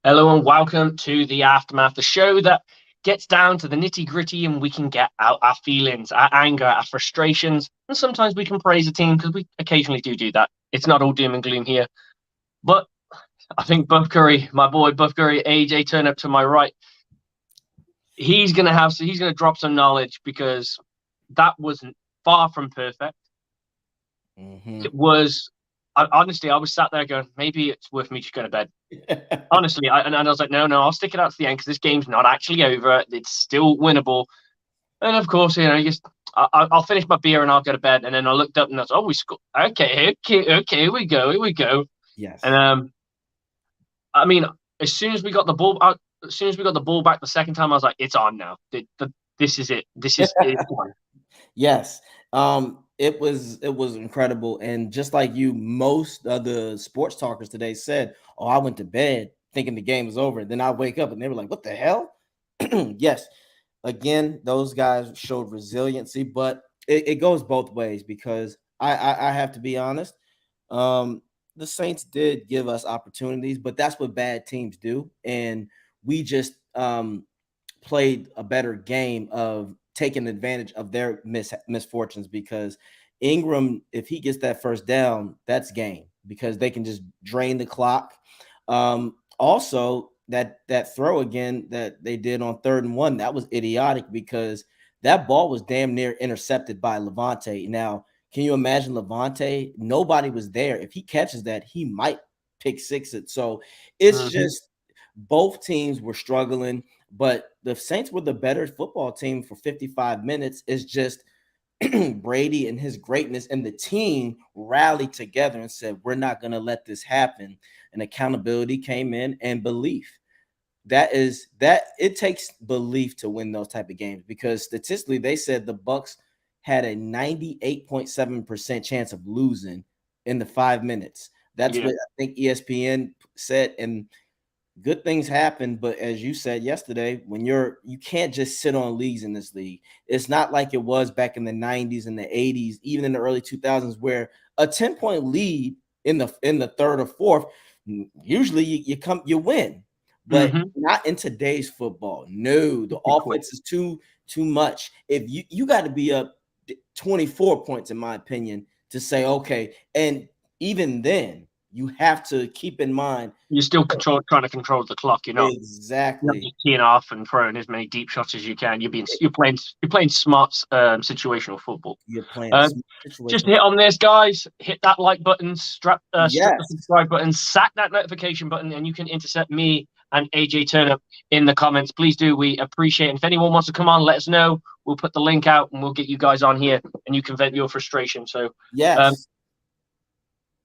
Hello and welcome to the Aftermath, the show that gets down to the nitty gritty and we can get out our feelings, our anger, our frustrations, and sometimes we can praise a team because we occasionally do that. It's not all doom and gloom here. But I think Buff Curry, my boy Buff Curry, AJ turn up to my right, he's gonna drop some knowledge because that wasn't far from perfect. Hmm. It was honestly, I was sat there going, maybe it's worth me just going to bed. Honestly, and I was like, no, I'll stick it out to the end because this game's not actually over. It's still winnable. And of course, you just I'll finish my beer and I'll go to bed. And then I looked up and I was, oh, we scored. Okay, here we go. And Yes. I mean, as soon as we got the ball out, as soon as we got the ball back the second time, I was like, it's on now. This is it. This is it. Yes. It was incredible. And just like you, most of the sports talkers today said, "Oh, I went to bed thinking the game was over." Then I wake up and they were like, "What the hell?" Yes. Again, those guys showed resiliency, but it goes both ways because I have to be honest. Um, the Saints did give us opportunities, but that's what bad teams do. And we just played a better game of taking advantage of their misfortunes because Ingram, if he gets that first down, that's game because they can just drain the clock. Also, that throw again that they did on 3rd and 1, that was idiotic because that ball was damn near intercepted by Levante. Now, can you imagine Levante? Nobody was there. If he catches that, he might pick six it. So it's Mhm. just both teams were struggling, but the Saints were the better football team for 55 minutes. It's just Brady and his greatness and the team rallied together and said, "We're not going to let this happen." And accountability came in and belief. That it takes belief to win those type of games because statistically they said the Bucs had a 98.7% chance of losing in the 5 minutes. That's Yeah. what I think ESPN said. And good things happen, but as you said yesterday, when you can't just sit on leagues in this league. It's not like it was back in the 90s and the 80s, even in the early 2000s, where a 10-point lead in the third or fourth, usually you win. But Hmm. not in today's football. No, the You quit. offense is too much. If you got to be up 24 points, in my opinion, to say okay. And even then, you have to keep in mind You're still trying to control the clock. You're not exactly. just teeing off and throwing as many deep shots as you can. You're playing smart situational football. You're playing Um, smart just situation. hit on this, guys. Hit that like button, strap the Yes. subscribe button, sack that notification button, and you can intercept me and AJ Turner in the comments. Please do. We appreciate it. If anyone wants to come on, let us know. We'll put the link out and we'll get you guys on here and you can vent your frustration. So, um, Yes.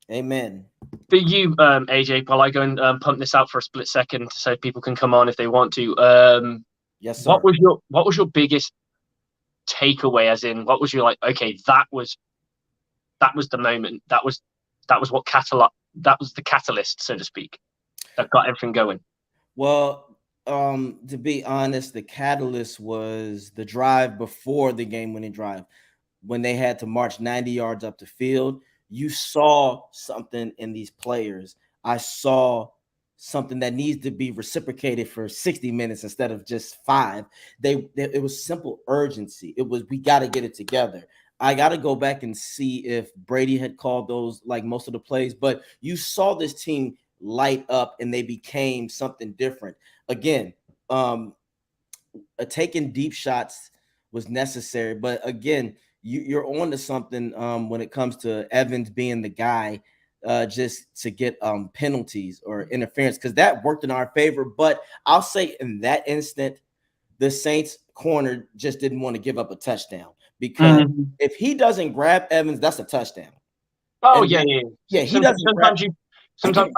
Amen. for you, AJ, while I go and pump this out for a split second so people can come on if they want to. Yes, What sir. was your biggest takeaway? As in, what was your like? Okay, that was the moment. That was what that was the catalyst, so to speak, that got everything going. Well, to be honest, the catalyst was the drive before the game winning drive when they had to march 90 yards up the field. You saw something in these players. I saw something that needs to be reciprocated for 60 minutes instead of just five. It was simple urgency. It was we got to get it together. I got to go back and see if Brady had called those like most of the plays, but you saw this team light up and they became something different. Again, um, taking deep shots was necessary, but again, you're on to something when it comes to Evans being the guy just to get penalties or interference because that worked in our favor. But I'll say in that instant, the Saints corner just didn't want to give up a touchdown because Mhm. if he doesn't grab Evans, that's a touchdown. Oh And yeah, yeah. yeah, he Sometimes, doesn't grab. sometimes you, sometimes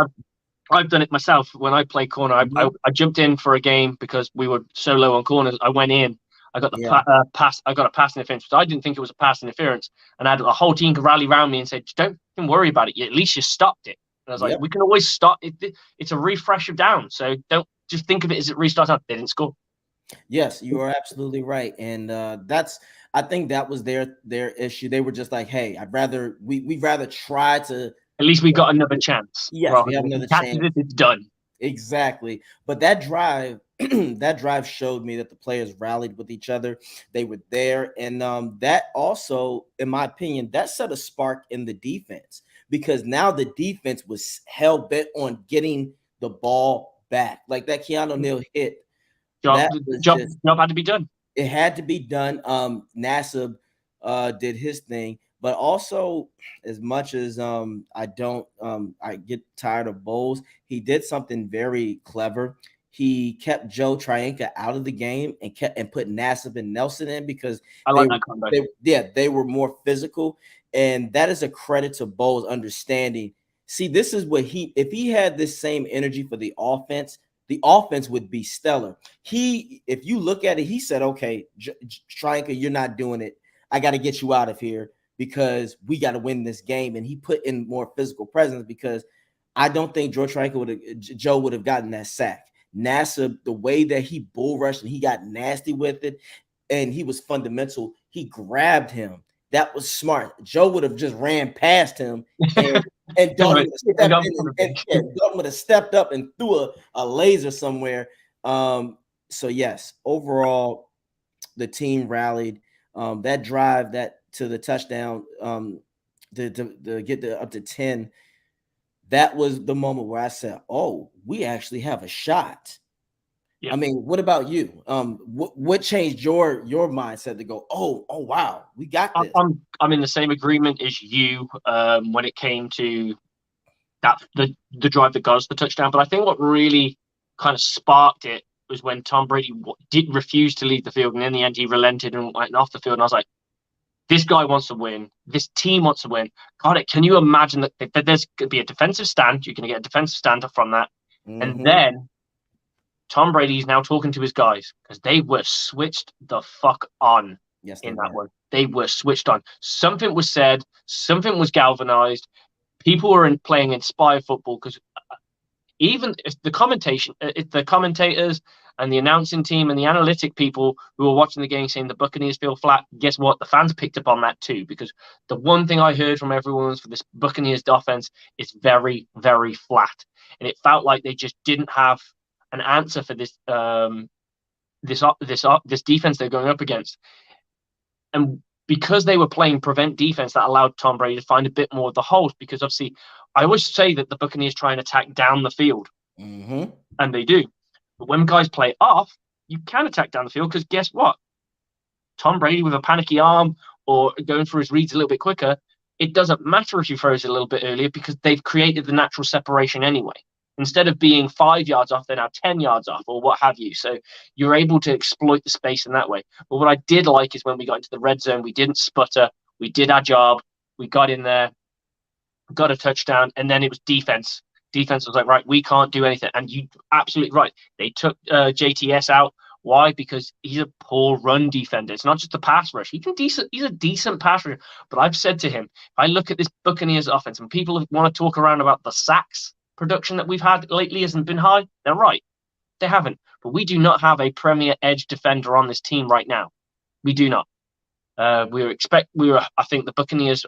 I've done it myself. When I play corner, Mhm. I jumped in for a game because we were so low on corners. I went in. I got the Yeah, pass. I got a pass interference. But I didn't think it was a pass interference, and I had a whole team rally around me and said, "Don't even worry about it. At least you stopped it." And I was like, yep. "We can always stop it. It's a refresh of down. So don't just think of it as it restarts out. They didn't score. Yes, you are absolutely right, and that's I think that was their issue. They were just like, "Hey, we'd rather try to." At least we got another chance. Yes, Rather we have than if he another catches chance. it, it's done." Exactly. But that drive, that drive showed me that the players rallied with each other. They were there. And that also, in my opinion, that set a spark in the defense because now the defense was hell bent on getting the ball back. Like that Keanu Neal hit. Job, That was job, just job had to be done. it had to be done. NASA did his thing, but also as much as I don't I get tired of Bowles, he did something very clever. He kept Joe Trianca out of the game and put Nassib and Nelson in because I like that combo. they were more physical, and that is a credit to Bowles understanding. See, this is what if he had this same energy for the offense would be stellar. If you look at it, he said, okay, Striker, you're not doing it. I got to get you out of here because we got to win this game. And he put in more physical presence because I don't think Joe would have gotten that sack. NASA, the way that he bull rushed and he got nasty with it, and he was fundamental. He grabbed him. That was smart. Joe would have just ran past him and Dalton would have stepped up and threw a laser somewhere. So yes, overall, the team rallied. That drive that to the touchdown, to get up to 10, that was the moment where I said, "Oh, we actually have a shot." Yeah. I mean, what about you? What changed your mindset to go, oh wow, we got this? I'm in the same agreement as you when it came to that the drive that got us the touchdown. But I think what really kind of sparked it was when Tom Brady did refuse to leave the field, and in the end he relented and went off the field. And I was like, this guy wants to win. This team wants to win. God, can you imagine that there's going to be a defensive stand? You're going to get a defensive stand from that, and then Tom Brady is now talking to his guys because they were switched the fuck on in that one. They were switched on. Something was said. Something was galvanized. People were playing inspired football because even if the commentators and the announcing team and the analytic people who were watching the game saying the Buccaneers feel flat, guess what? The fans picked up on that too, because the one thing I heard from everyone was for this Buccaneers offense is very, very flat. And it felt like they just didn't have an answer for this this defense they're going up against. And because they were playing prevent defense, that allowed Tom Brady to find a bit more of the holes. Because obviously, I always say that the Buccaneers try and attack down the field, and they do. But when guys play off, you can attack down the field because guess what? Tom Brady with a panicky arm or going for his reads a little bit quicker, it doesn't matter if you throws it a little bit earlier because they've created the natural separation anyway. Instead of being 5 yards off, they're now 10 yards off or what have you. So you're able to exploit the space in that way. But what I did like is when we got into the red zone, we didn't sputter. We did our job. We got in there, got a touchdown, and then it was defense. Defense was like, right, we can't do anything. And you absolutely right. They took JTS out. Why? Because he's a poor run defender. It's not just the pass rush. He's a decent pass rusher. But I've said to him, if I look at this Buccaneers offense, and people want to talk around about the sacks production that we've had lately hasn't been high, they're right. They haven't. But we do not have a premier edge defender on this team right now. We do not. I think the Buccaneers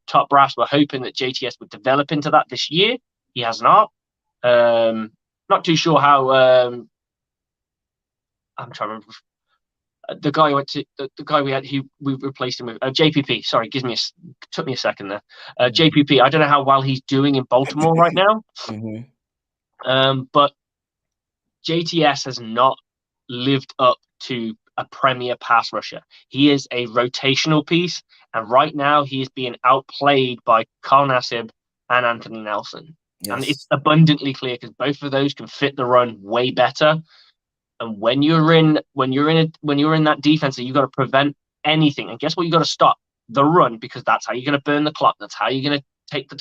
top brass were hoping that JTS would develop into that this year. He has not. Not too sure how. I'm trying to remember. The guy the guy we replaced him with JPP. Sorry, took me a second there. JPP. I don't know how well he's doing in Baltimore right now. But JTS has not lived up to a premier pass rusher. He is a rotational piece, and right now he is being outplayed by Carl Nassib and Anthony Nelson. Yes. And it's abundantly clear because both of those can fit the run way better. And when you're in that defense, you got to prevent anything. And guess what? You got to stop the run because that's how you're going to burn the clock. That's how you're going to take the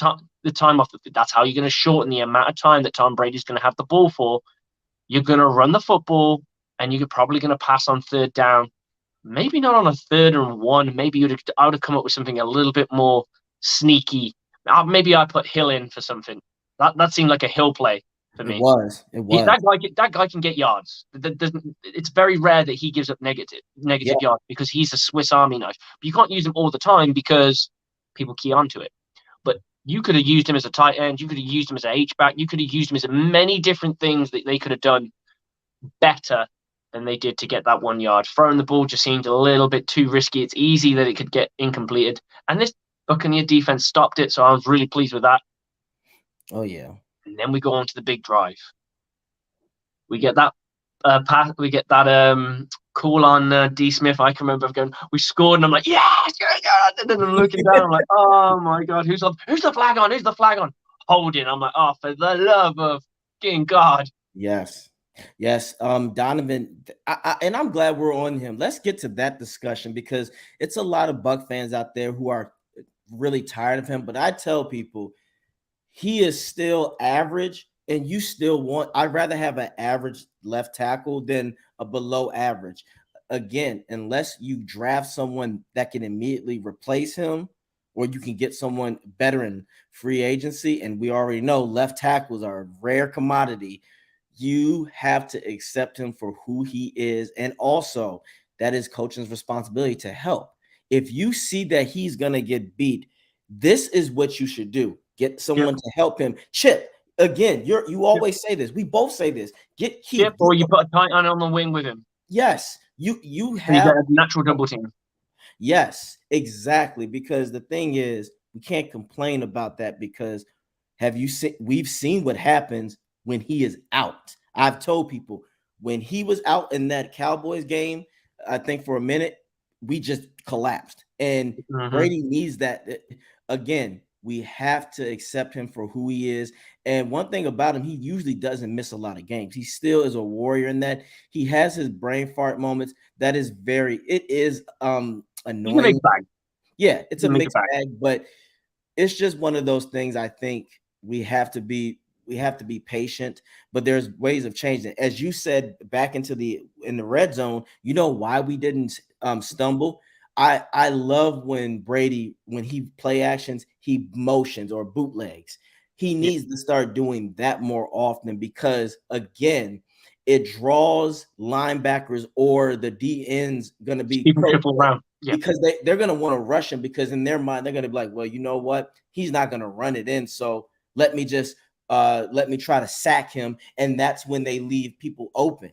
time off. That's how you're going to shorten the amount of time that Tom Brady's going to have the ball for. You're going to run the football, and you're probably going to pass on third down. Maybe not on a 3rd and 1. Maybe I would have come up with something a little bit more sneaky. Maybe I put Hill in for something. That seemed like a Hill play for me. It was. That guy can get yards. It's very rare that he gives up negative yards because he's a Swiss Army knife. But you can't use him all the time because people key onto it. But You could have used him as a tight end. You could have used him as an H-back. You could have used him as many different things that they could have done better than they did to get that 1 yard. Throwing the ball just seemed a little bit too risky. It's easy that it could get incompleted. And this Buccaneer defense stopped it, so I was really pleased with that. Oh, yeah. And then we go on to the big drive. We get that pass. We get that call on D Smith. I can remember going, we scored, and I'm like, yes, yes. And then I'm looking down, I'm like, oh my god, who's the flag on? Who's the flag on? Holding. I'm like, oh, for the love of King God. Yes. Yes, Donovan, and I'm glad we're on him. Let's get to that discussion because it's a lot of Buck fans out there who are really tired of him. But I tell people he is still average, and you still want. I'd rather have an average left tackle than a below average. Again, unless you draft someone that can immediately replace him, or you can get someone better in free agency, and we already know left tackles are a rare commodity. You have to accept him for who he is. And also, that is coaching's responsibility to help. If you see that he's going to get beat, this is what you should do. Get someone to help him. Chip, again, you always say this. We both say this. Get Keith. Chip, or you put a tight end on the wing with him. Yes, you have. And you get a natural double team. Yes, exactly. Because the thing is, we can't complain about that because we've seen what happens when he is out. I've told people when he was out in that Cowboys game, I think for a minute, we just collapsed. And Brady needs that. Again, we have to accept him for who he is. And one thing about him, he usually doesn't miss a lot of games. He still is a warrior in that he has his brain fart moments. It is annoying. It's a mixed bag. Yeah, it's a mixed bag, but it's just one of those things. I think we have to be patient, but there's ways of changing it. As you said, back in the red zone, you know why we didn't stumble? I love when Brady, when he play actions, he motions or bootlegs. He needs to start doing that more often because, again, it draws linebackers or the D ends going to be around. Because they're going to want to rush him because in their mind, they're going to be like, well, you know what? He's not going to run it in. So let me try to sack him. And that's when they leave people open.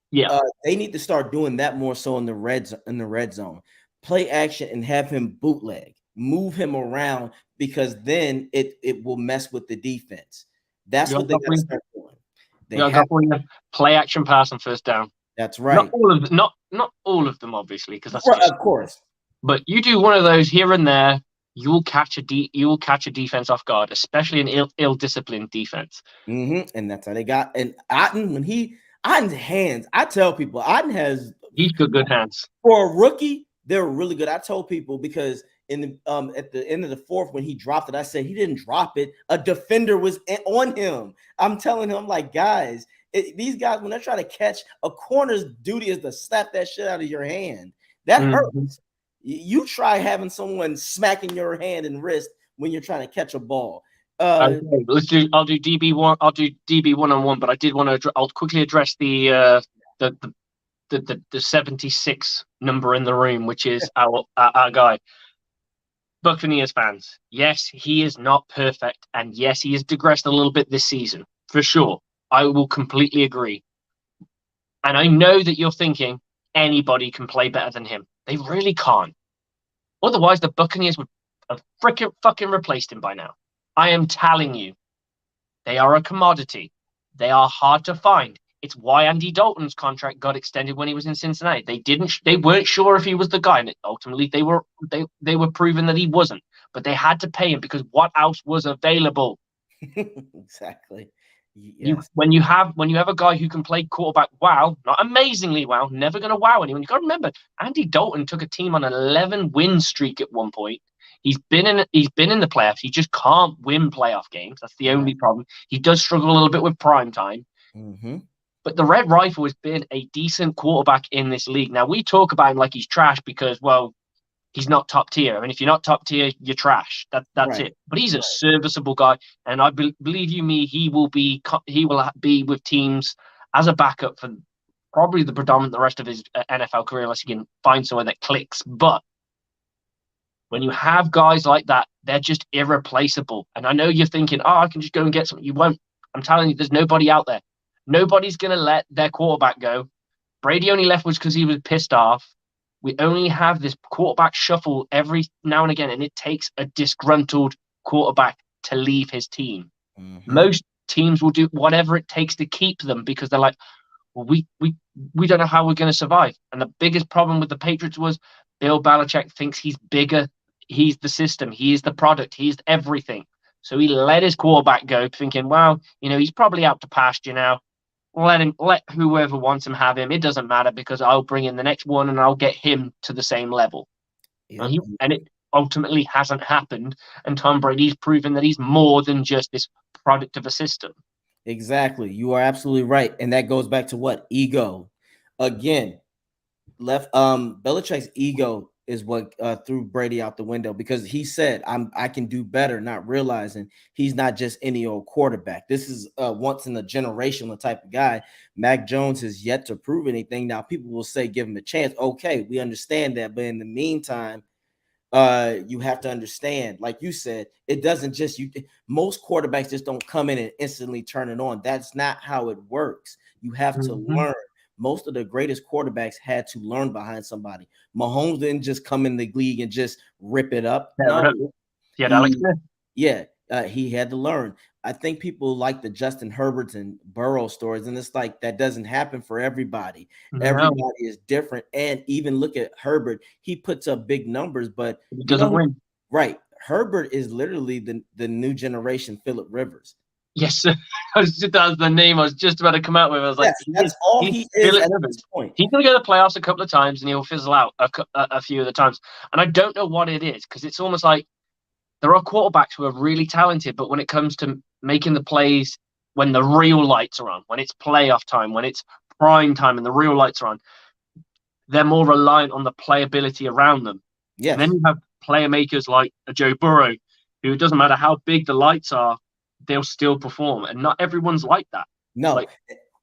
Yeah. They need to start doing that more so in the red zone. Play action and have him bootleg, move him around because then it will mess with the defense. That's what they got to start doing. Play action pass on first down. That's right. Not all of them, obviously, because that's of course. But you do one of those here and there, you will catch a defense off guard, especially an ill-disciplined defense. And that's how they got. And Otten, Otten's hands, I tell people, Otten has good hands for a rookie. They're really good. I told people because in the at the end of the fourth when he dropped it, I said he didn't drop it. A defender was on him. I'm telling him, like, guys, these guys when they're trying to catch, a corner's duty is to slap that shit out of your hand. That hurts. You try having someone smacking your hand and wrist when you're trying to catch a ball. Okay, I'll do DB1. I'll do DB 1-on-1, but I did want to. I'll quickly address the 76 number in the room, which is our guy. Buccaneers fans, yes, he is not perfect, and yes, he has digressed a little bit this season for sure. I will completely agree, and I know that you're thinking anybody can play better than him. They really can't. Otherwise, the Buccaneers would have fucking replaced him by now. I am telling you, they are a commodity. They are hard to find. It's why Andy Dalton's contract got extended when he was in Cincinnati. They weren't sure if he was the guy, and ultimately they were proven that he wasn't. But they had to pay him because what else was available? Exactly. Yes. When you have a guy who can play quarterback, wow, not amazingly wow, never going to wow anyone. You got to remember, Andy Dalton took a team on an 11-win streak at one point. He's been in the playoffs. He just can't win playoff games. That's the only problem. He does struggle a little bit with prime time. But the Red Rifle has been a decent quarterback in this league. Now, we talk about him like he's trash because, well, he's not top tier. I mean, if you're not top tier, you're trash. That's it. But he's a serviceable guy, and I believe you me, he will be with teams as a backup for probably the rest of his NFL career, unless he can find someone that clicks. But When you have guys like that, they're just irreplaceable. And I know you're thinking, oh, I can just go and get something. You won't. I'm telling you, there's nobody out there. Nobody's going to let their quarterback go. Brady only left was because he was pissed off. We only have this quarterback shuffle every now and again, and it takes a disgruntled quarterback to leave his team. Most teams will do whatever it takes to keep them because they're like, well, we don't know how we're going to survive. And the biggest problem with the Patriots was Bill Belichick thinks he's bigger. He's the system. He is the product. He's everything. So he let his quarterback go, thinking, well, he's probably out to pasture now. Let whoever wants him have him. It doesn't matter because I'll bring in the next one and I'll get him to the same level. Yep. And it ultimately hasn't happened. And Tom Brady's proven that he's more than just this product of a system. Exactly. You are absolutely right. And that goes back to what? Ego. Again, Belichick's ego is what threw Brady out the window because he said, I can do better, not realizing he's not just any old quarterback. This is once in a generational type of guy. Mac Jones has yet to prove anything. Now, people will say, give him a chance. Okay, we understand that. But in the meantime, you have to understand, like you said, it doesn't just most quarterbacks just don't come in and instantly turn it on. That's not how it works. You have to learn. Most of the greatest quarterbacks had to learn behind somebody. Mahomes didn't just come in the league and just rip it up. No. He had to learn. I think people like the Justin Herberts and Burrow stories, and it's like that doesn't happen for everybody. No. Everybody is different. And even look at Herbert. He puts up big numbers, but he doesn't win. Right. Herbert is literally the new generation Phillip Rivers. Yes, that was the name I was just about to come out with. I was like, that's all he is at this point. He's going to go to the playoffs a couple of times, and he'll fizzle out a few of the times. And I don't know what it is, because it's almost like there are quarterbacks who are really talented, but when it comes to making the plays when the real lights are on, when it's playoff time, when it's prime time and the real lights are on, they're more reliant on the playability around them. Yes. And then you have player makers like a Joe Burrow, who it doesn't matter how big the lights are, they'll still perform. And not everyone's like that. No,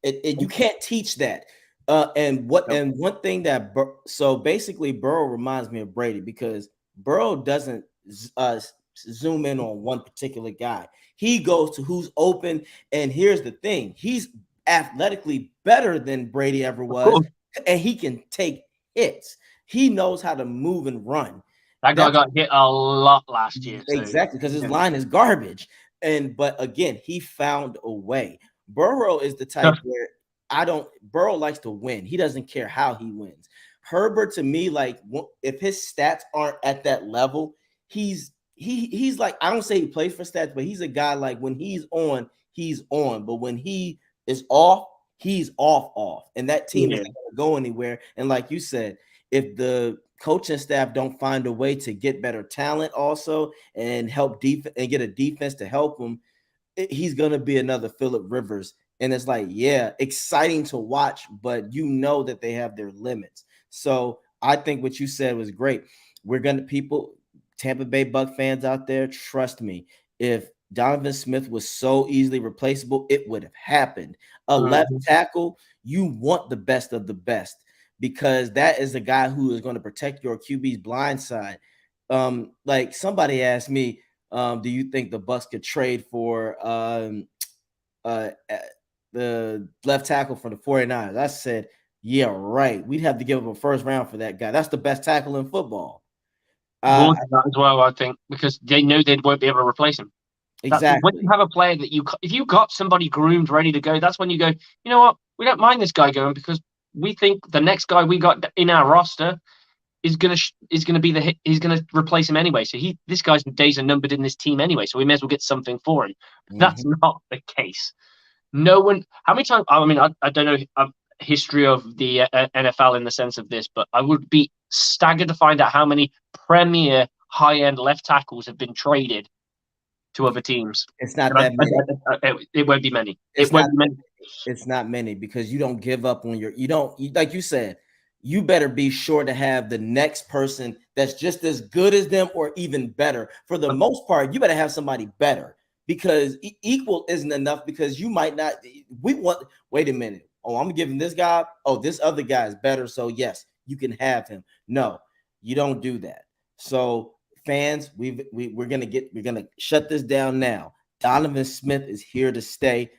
you can't teach that. And one thing that so basically Burrow reminds me of Brady because Burrow doesn't zoom in on one particular guy. He goes to who's open. And here's the thing. He's athletically better than Brady ever was. And he can take hits. He knows how to move and run. That guy got hit a lot last year. Exactly, because his line is garbage. But again, he found a way. Burrow is the type where Burrow likes to win. He doesn't care how he wins. Herbert, to me, like if his stats aren't at that level, he's like, I don't say he plays for stats, but he's a guy like when he's on, he's on. But when he is off, he's off. And that team is not going to go anywhere. And like you said, if the coaching staff don't find a way to get better talent also and help and get a defense to help him, he's going to be another Phillip Rivers. And it's like, yeah, exciting to watch, but you know that they have their limits. So I think what you said was great. Tampa Bay Buc fans out there, trust me, if Donovan Smith was so easily replaceable, it would have happened. A left tackle, you want the best of the best because that is the guy who is going to protect your QB's blind side. Like somebody asked me, do you think the Bucs could trade for the left tackle for the 49ers? I said, yeah, right. We'd have to give him a first round for that guy. That's the best tackle in football. More than that as well, I think, because they know they won't be able to replace him. Exactly. When you have a player that if you got somebody groomed, ready to go, that's when you go, you know what? We don't mind this guy going because we think the next guy we got in our roster is gonna be he's gonna replace him anyway. So this guy's days are numbered in this team anyway. So we may as well get something for him. That's not the case. No one. How many times? I mean, I don't know history of the NFL in the sense of this, but I would be staggered to find out how many premier high-end left tackles have been traded to other teams. It's not that many. It won't be many. It won't be many. It's not many because you don't give up on like you said, you better be sure to have the next person that's just as good as them or even better. For the most part, you better have somebody better because equal isn't enough because you might not. Wait a minute. Oh, I'm giving this guy. Oh, this other guy is better. So yes, you can have him. No, you don't do that. So fans, we're gonna shut this down now. Donovan Smith is here to stay.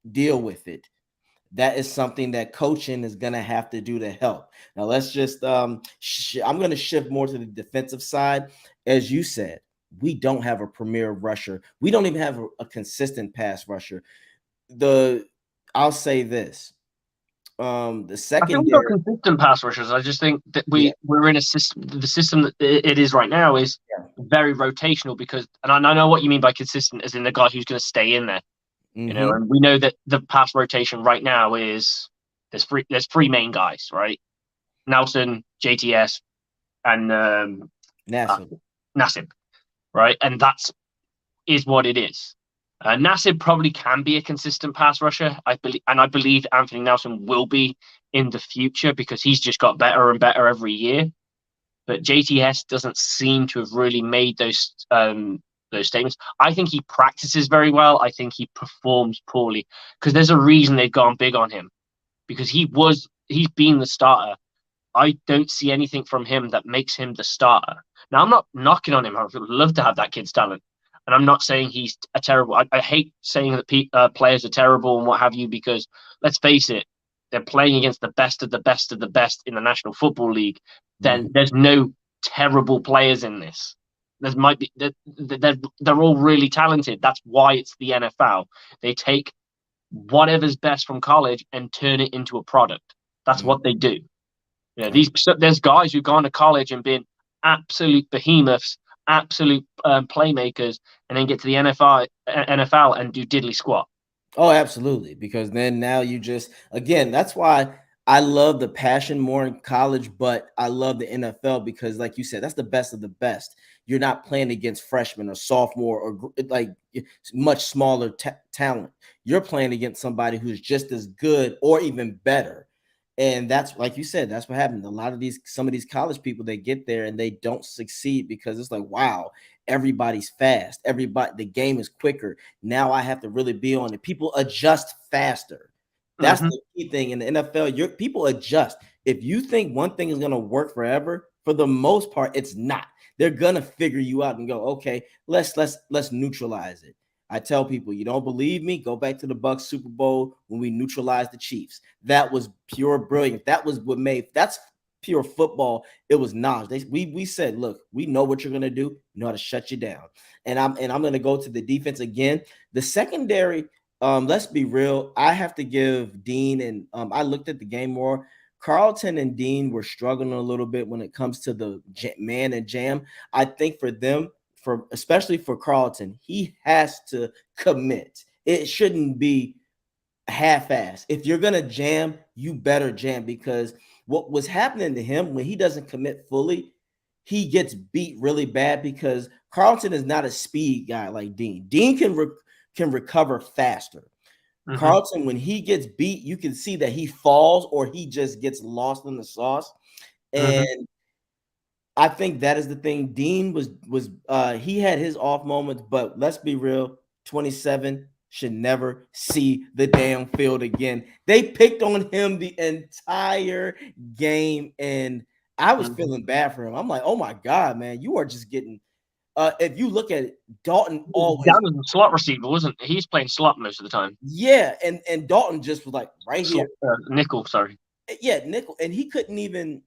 Deal with it. That is something that coaching is going to have to do to help. Now, let's just I'm going to shift more to the defensive side. As you said, we don't have a premier rusher. We don't even have a consistent pass rusher. I'll say this. The I think we've secondary. got consistent pass rushers. I just think that we're in a system. The system that it is right now is very rotational because, and I know what you mean by consistent, as in the guy who's going to stay in there. You know, and we know that the pass rotation right now is there's three main guys, right? Nelson, JTS, and Nassib, right? And is what it is. Nassib probably can be a consistent pass rusher, I believe Anthony Nelson will be in the future because he's just got better and better every year. But JTS doesn't seem to have really made those statements. I think he practices very well. I think he performs poorly because there's a reason they've gone big on him because he's been the starter. I don't see anything from him that makes him the starter. Now, I'm not knocking on him. I would love to have that kid's talent. And I'm not saying he's a terrible. I hate saying that players are terrible and what have you because let's face it, they're playing against the best of the best of the best in the National Football League. Then there's no terrible players in this. They're all really talented. That's why it's the NFL. They take whatever's best from college and turn it into a product. That's what they do. You know, there's guys who've gone to college and been absolute behemoths, absolute playmakers, and then get to the NFL and do diddly squat. Oh, absolutely. Because then now you just, again, that's why I love the passion more in college, but I love the NFL because, like you said, that's the best of the best. You're not playing against freshmen or sophomore or like much smaller talent. You're playing against somebody who's just as good or even better. And that's, like you said, that's what happens. Some of these college people, they get there and they don't succeed because it's like, wow, everybody's fast. The game is quicker. Now I have to really be on it. People adjust faster. That's the key thing in the NFL. People adjust. If you think one thing is going to work forever, for the most part, it's not. They're going to figure you out and go, okay, let's neutralize it. I tell people, you don't believe me? Go back to the Bucs Super Bowl when we neutralized the Chiefs. That was pure brilliance. That's pure football. It was knowledge. We said, look, we know what you're gonna do. We know how to shut you down. And I'm gonna go to the defense again. The secondary. Let's be real. I have to give Dean and I looked at the game more. Carlton and Dean were struggling a little bit when it comes to the man and jam. I think for them, especially for Carlton, he has to commit. It shouldn't be half-ass. If you're gonna jam, you better jam because what was happening to him when he doesn't commit fully, he gets beat really bad because Carlton is not a speed guy like Dean. Dean can recover faster. Carlton, when he gets beat, you can see that he falls or he just gets lost in the sauce. And I think that is the thing. Dean was he had his off moments, but let's be real, 27 should never see the damn field again. They picked on him the entire game, and I was feeling bad for him. I'm like, oh my God, man, you are just getting if you look at it, Dalton always that was a slot receiver, wasn't he? He's playing slot most of the time. Yeah, and Dalton just was like right here. Nickel, sorry. Yeah, nickel, and he couldn't even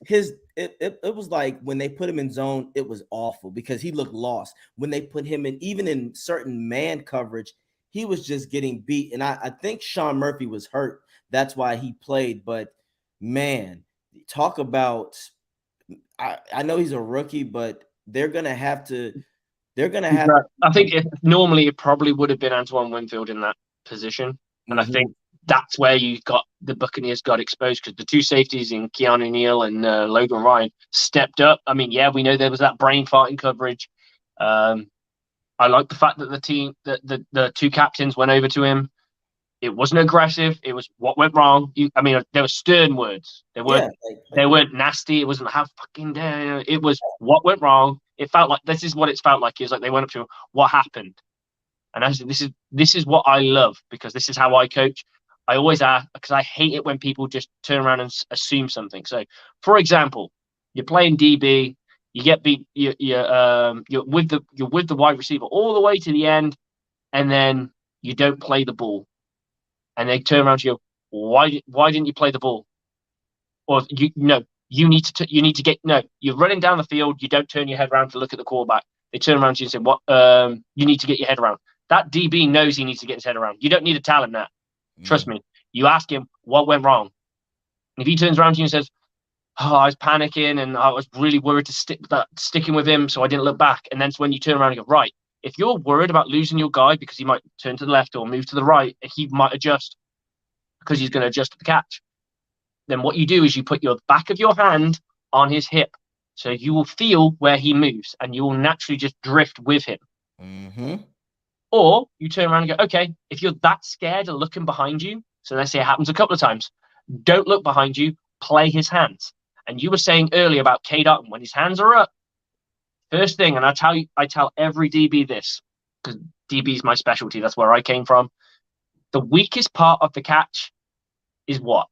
it was like when they put him in zone, it was awful because he looked lost. When they put him in, even in certain man coverage, he was just getting beat. And I think Sean Murphy was hurt. That's why he played. But man, talk about I know he's a rookie, but they're gonna have to. I think normally it probably would have been Antoine Winfield in that position, and I think that's where the Buccaneers got exposed because the two safeties in Keanu Neal and Logan Ryan stepped up. I mean, yeah, we know there was that brain farting coverage. I like the fact that the two captains went over to him. It wasn't aggressive. It was what went wrong. There were stern words. They weren't nasty. It wasn't how fucking dare. It was what went wrong. It felt like this is what it felt like. It was like they went up to him. What happened? And I said, this is what I love because this is how I coach. I always ask because I hate it when people just turn around and assume something. So, for example, you're playing DB. You get beat. You're with the wide receiver all the way to the end, and then you don't play the ball, and they turn around to you. Why didn't you play the ball? Or you need to get no. You're running down the field. You don't turn your head around to look at the quarterback. They turn around to you and say, "What? You need to get your head around." That DB knows he needs to get his head around. You don't need to tell him that. Trust me. You ask him what went wrong. If he turns around to you and says, "Oh, I was panicking and I was really worried to sticking with him, so I didn't look back," and then it's when you turn around and go, "Right, if you're worried about losing your guy because he might turn to the left or move to the right, he might adjust because he's going to adjust to the catch," then what you do is you put your back of your hand on his hip. So you will feel where he moves and you will naturally just drift with him. Mm-hmm. Or you turn around and go, okay, if you're that scared of looking behind you, so let's say it happens a couple of times, don't look behind you, play his hands. And you were saying earlier about K. Dotton, when his hands are up, first thing, and I tell every DB this, because DB is my specialty, that's where I came from. The weakest part of the catch is what?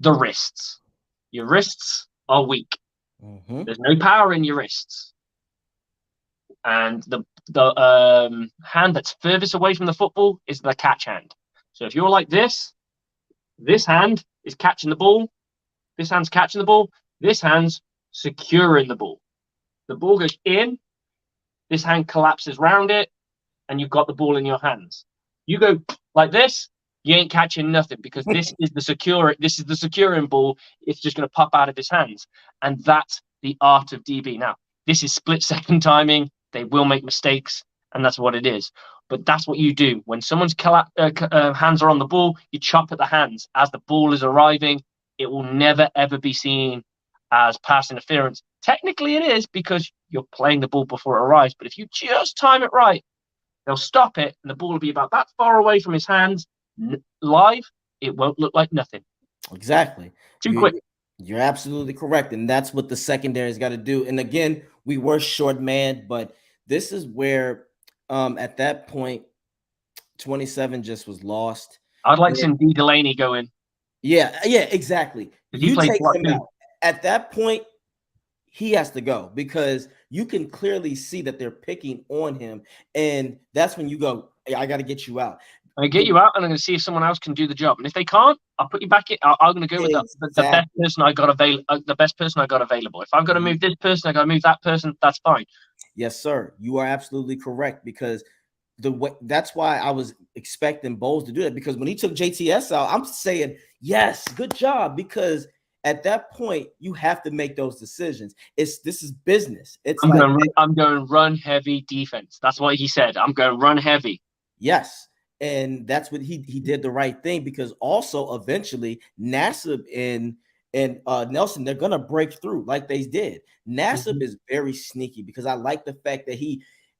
The wrists. Your wrists are weak. Mm-hmm. There's no power in your wrists. And the hand that's furthest away from the football is the catch hand. So if you're like this hand is catching the ball, this hand's catching the ball, this hand's securing the ball. The ball goes in, this hand collapses around it, and you've got the ball in your hands. You go like this, you ain't catching nothing because this is the securing ball. It's just going to pop out of his hands. And that's the art of DB. Now, this is split second timing. They will make mistakes, and that's what it is. But that's what you do. When someone's hands are on the ball, you chop at the hands. As the ball is arriving, it will never, ever be seen as pass interference. Technically, it is because you're playing the ball before it arrives. But if you just time it right, they'll stop it, and the ball will be about that far away from his hands. Live, it won't look like nothing. Exactly. Too quick. You're absolutely correct. And that's what the secondary's got to do. And again, we were short man, but this is where at that point, 27 just was lost. I'd like some D. Delaney go in. Yeah, exactly. You take him out. At that point, he has to go because you can clearly see that they're picking on him. And that's when you go, hey, I got to get you out. I get you out, and I'm going to see if someone else can do the job. And if they can't, I'll put you back in. I'm going to go with the best person I got available. If I've got to move this person, I got to move that person. That's fine. Yes, sir. You are absolutely correct because that's why I was expecting Bowles to do that, because when he took JTS out, I'm saying, yes, good job, because at that point you have to make those decisions. This is business. I'm going run heavy defense. That's what he said. I'm going run heavy. Yes. And that's what he did the right thing, because also eventually Nassib and Nelson, they're gonna break through like they did. Nassib is very sneaky because I like the fact that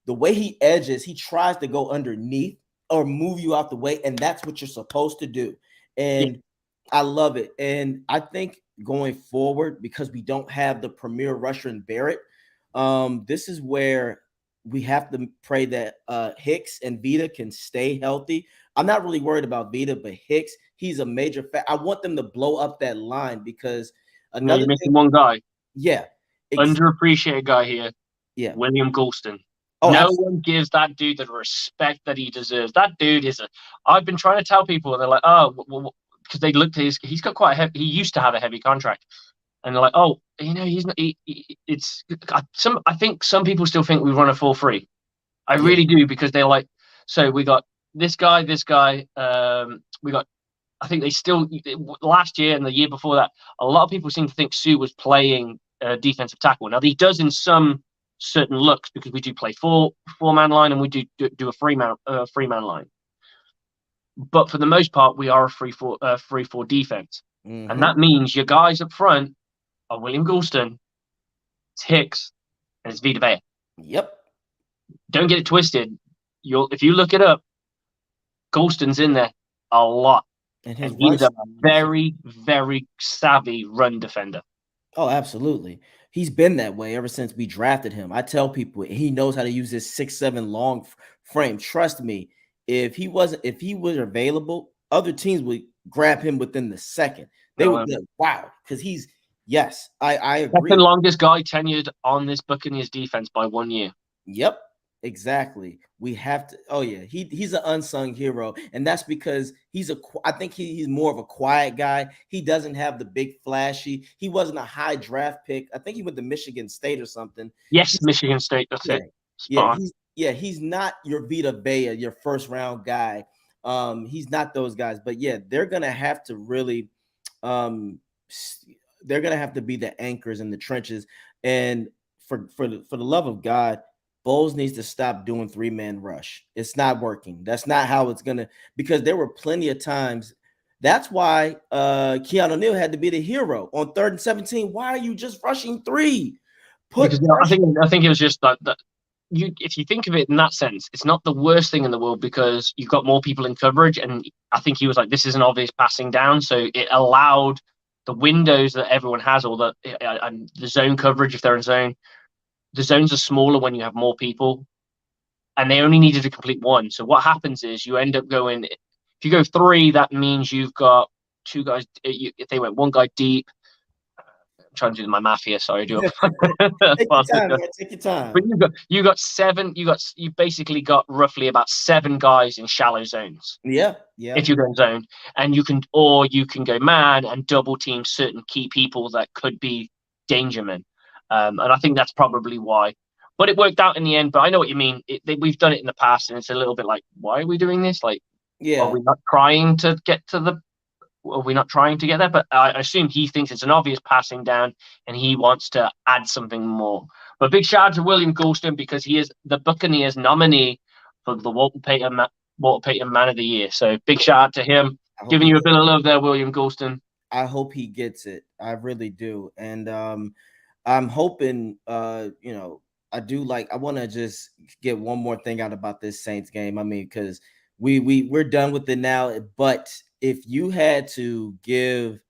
the way he edges, he tries to go underneath or move you out the way, and that's what you're supposed to do. And I love it. And I think going forward, because we don't have the premier rusher in Barrett, this is where we have to pray that Hicks and Vita can stay healthy. I'm not really worried about Vita, but Hicks, he's a major I want them to blow up that line, because you're missing one guy. Yeah. Underappreciated guy here. Yeah. William Goulston. No one gives that dude the respect that he deserves. That dude I've been trying to tell people, and they're like, oh, because they looked at he's got quite a heavy, he used to have a heavy contract. And they're like, oh, he's not. I think some people still think we run a 4-3. I really do, because they're like, so we got this guy. We got. I think they still last year and the year before that, a lot of people seem to think Sue was playing defensive tackle. Now he does in some certain looks, because we do play four-man line and we do a three-man line. But for the most part, we are a 3-4 defense, and that means your guys up front are William Goulston, it's Hicks, and it's Vita Vea. Yep. Don't get it twisted. If you look it up, Goulston's in there a lot. And he's a very, very savvy run defender. Oh, absolutely. He's been that way ever since we drafted him. I tell people he knows how to use his 6'7" long frame. Trust me, if he was available, other teams would grab him within the second. They would be like, wow, because he's Yes, I Second agree. longest guy tenured on this Buccaneers defense by 1 year. Yep, exactly. We have to. Oh yeah, he's an unsung hero, and that's because I think he's more of a quiet guy. He doesn't have the big flashy. He wasn't a high draft pick. I think he went to Michigan State or something. Yes, Michigan State. That's Yeah, it. Spot on. he's not your Vita Vea, your first round guy. He's not those guys, but yeah, they're gonna have to really, um, they're gonna have to be the anchors in the trenches. And for the love of God, Bowles needs to stop doing 3-man rush. It's not working. That's not how it's gonna. Because there were plenty of times. That's why Keanu Neal had to be the hero on 3rd and 17. Why are you just rushing 3? Because Put pressure. I think it was just that if you think of it in that sense, it's not the worst thing in the world because you've got more people in coverage, and I think he was like, this is an obvious passing down, so it allowed the windows that everyone has, or the zone coverage if they're in zone. The zones are smaller when you have more people, and they only needed to complete one. So what happens is you end up going. If you go 3, that means you've got 2 guys. If they went 1 guy deep, I'm trying to do my math here. Sorry, I do. Take your time, man. Take your time. But you basically got roughly about 7 guys in shallow zones. Yeah. If you go in zone, and you can go man and double team certain key people that could be danger men. And I think that's probably why. But it worked out in the end. But I know what you mean. We've done it in the past, and it's a little bit like, why are we doing this? Like, are Yeah. we not trying to get to the are we not trying to get there? But I assume he thinks it's an obvious passing down and he wants to add something more. But big shout out to William Goulston because he is the Buccaneers nominee for the Walter Payton Man of the Year. So big shout out to him. I hope Giving he you a gets bit of love there, William Goulston. I hope he gets it. I really do. And I'm hoping I want to just get one more thing out about this Saints game. I mean, because we're done with it now. But if you had to give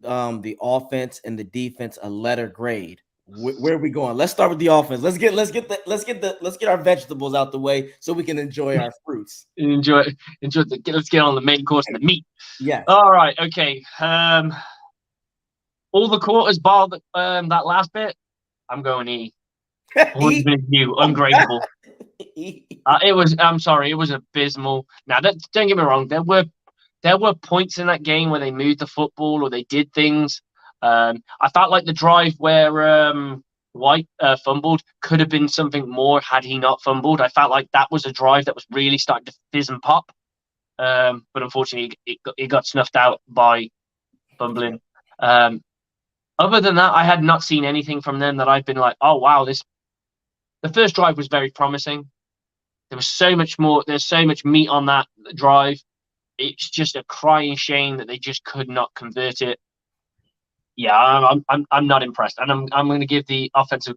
the offense and the defense a letter grade, where are we going? Let's start with the offense. Let's get our vegetables out the way so we can enjoy our fruits. Enjoy. Let's get on the main course and the meat. Yes. All right. Okay. All the quarters bar that last bit. I'm going E. Ungradable. It was. I'm sorry. It was abysmal. Now, don't get me wrong. There were points in that game where they moved the football or they did things. I felt like the drive where White fumbled could have been something more had he not fumbled. I felt like that was a drive that was really starting to fizz and pop. But unfortunately, it got snuffed out by fumbling. Other than that, I had not seen anything from them that I've been like, oh wow, this. The first drive was very promising. There was so much more. There's so much meat on that drive. It's just a crying shame that they just could not convert it. Yeah, I'm not impressed, and I'm going to give the offensive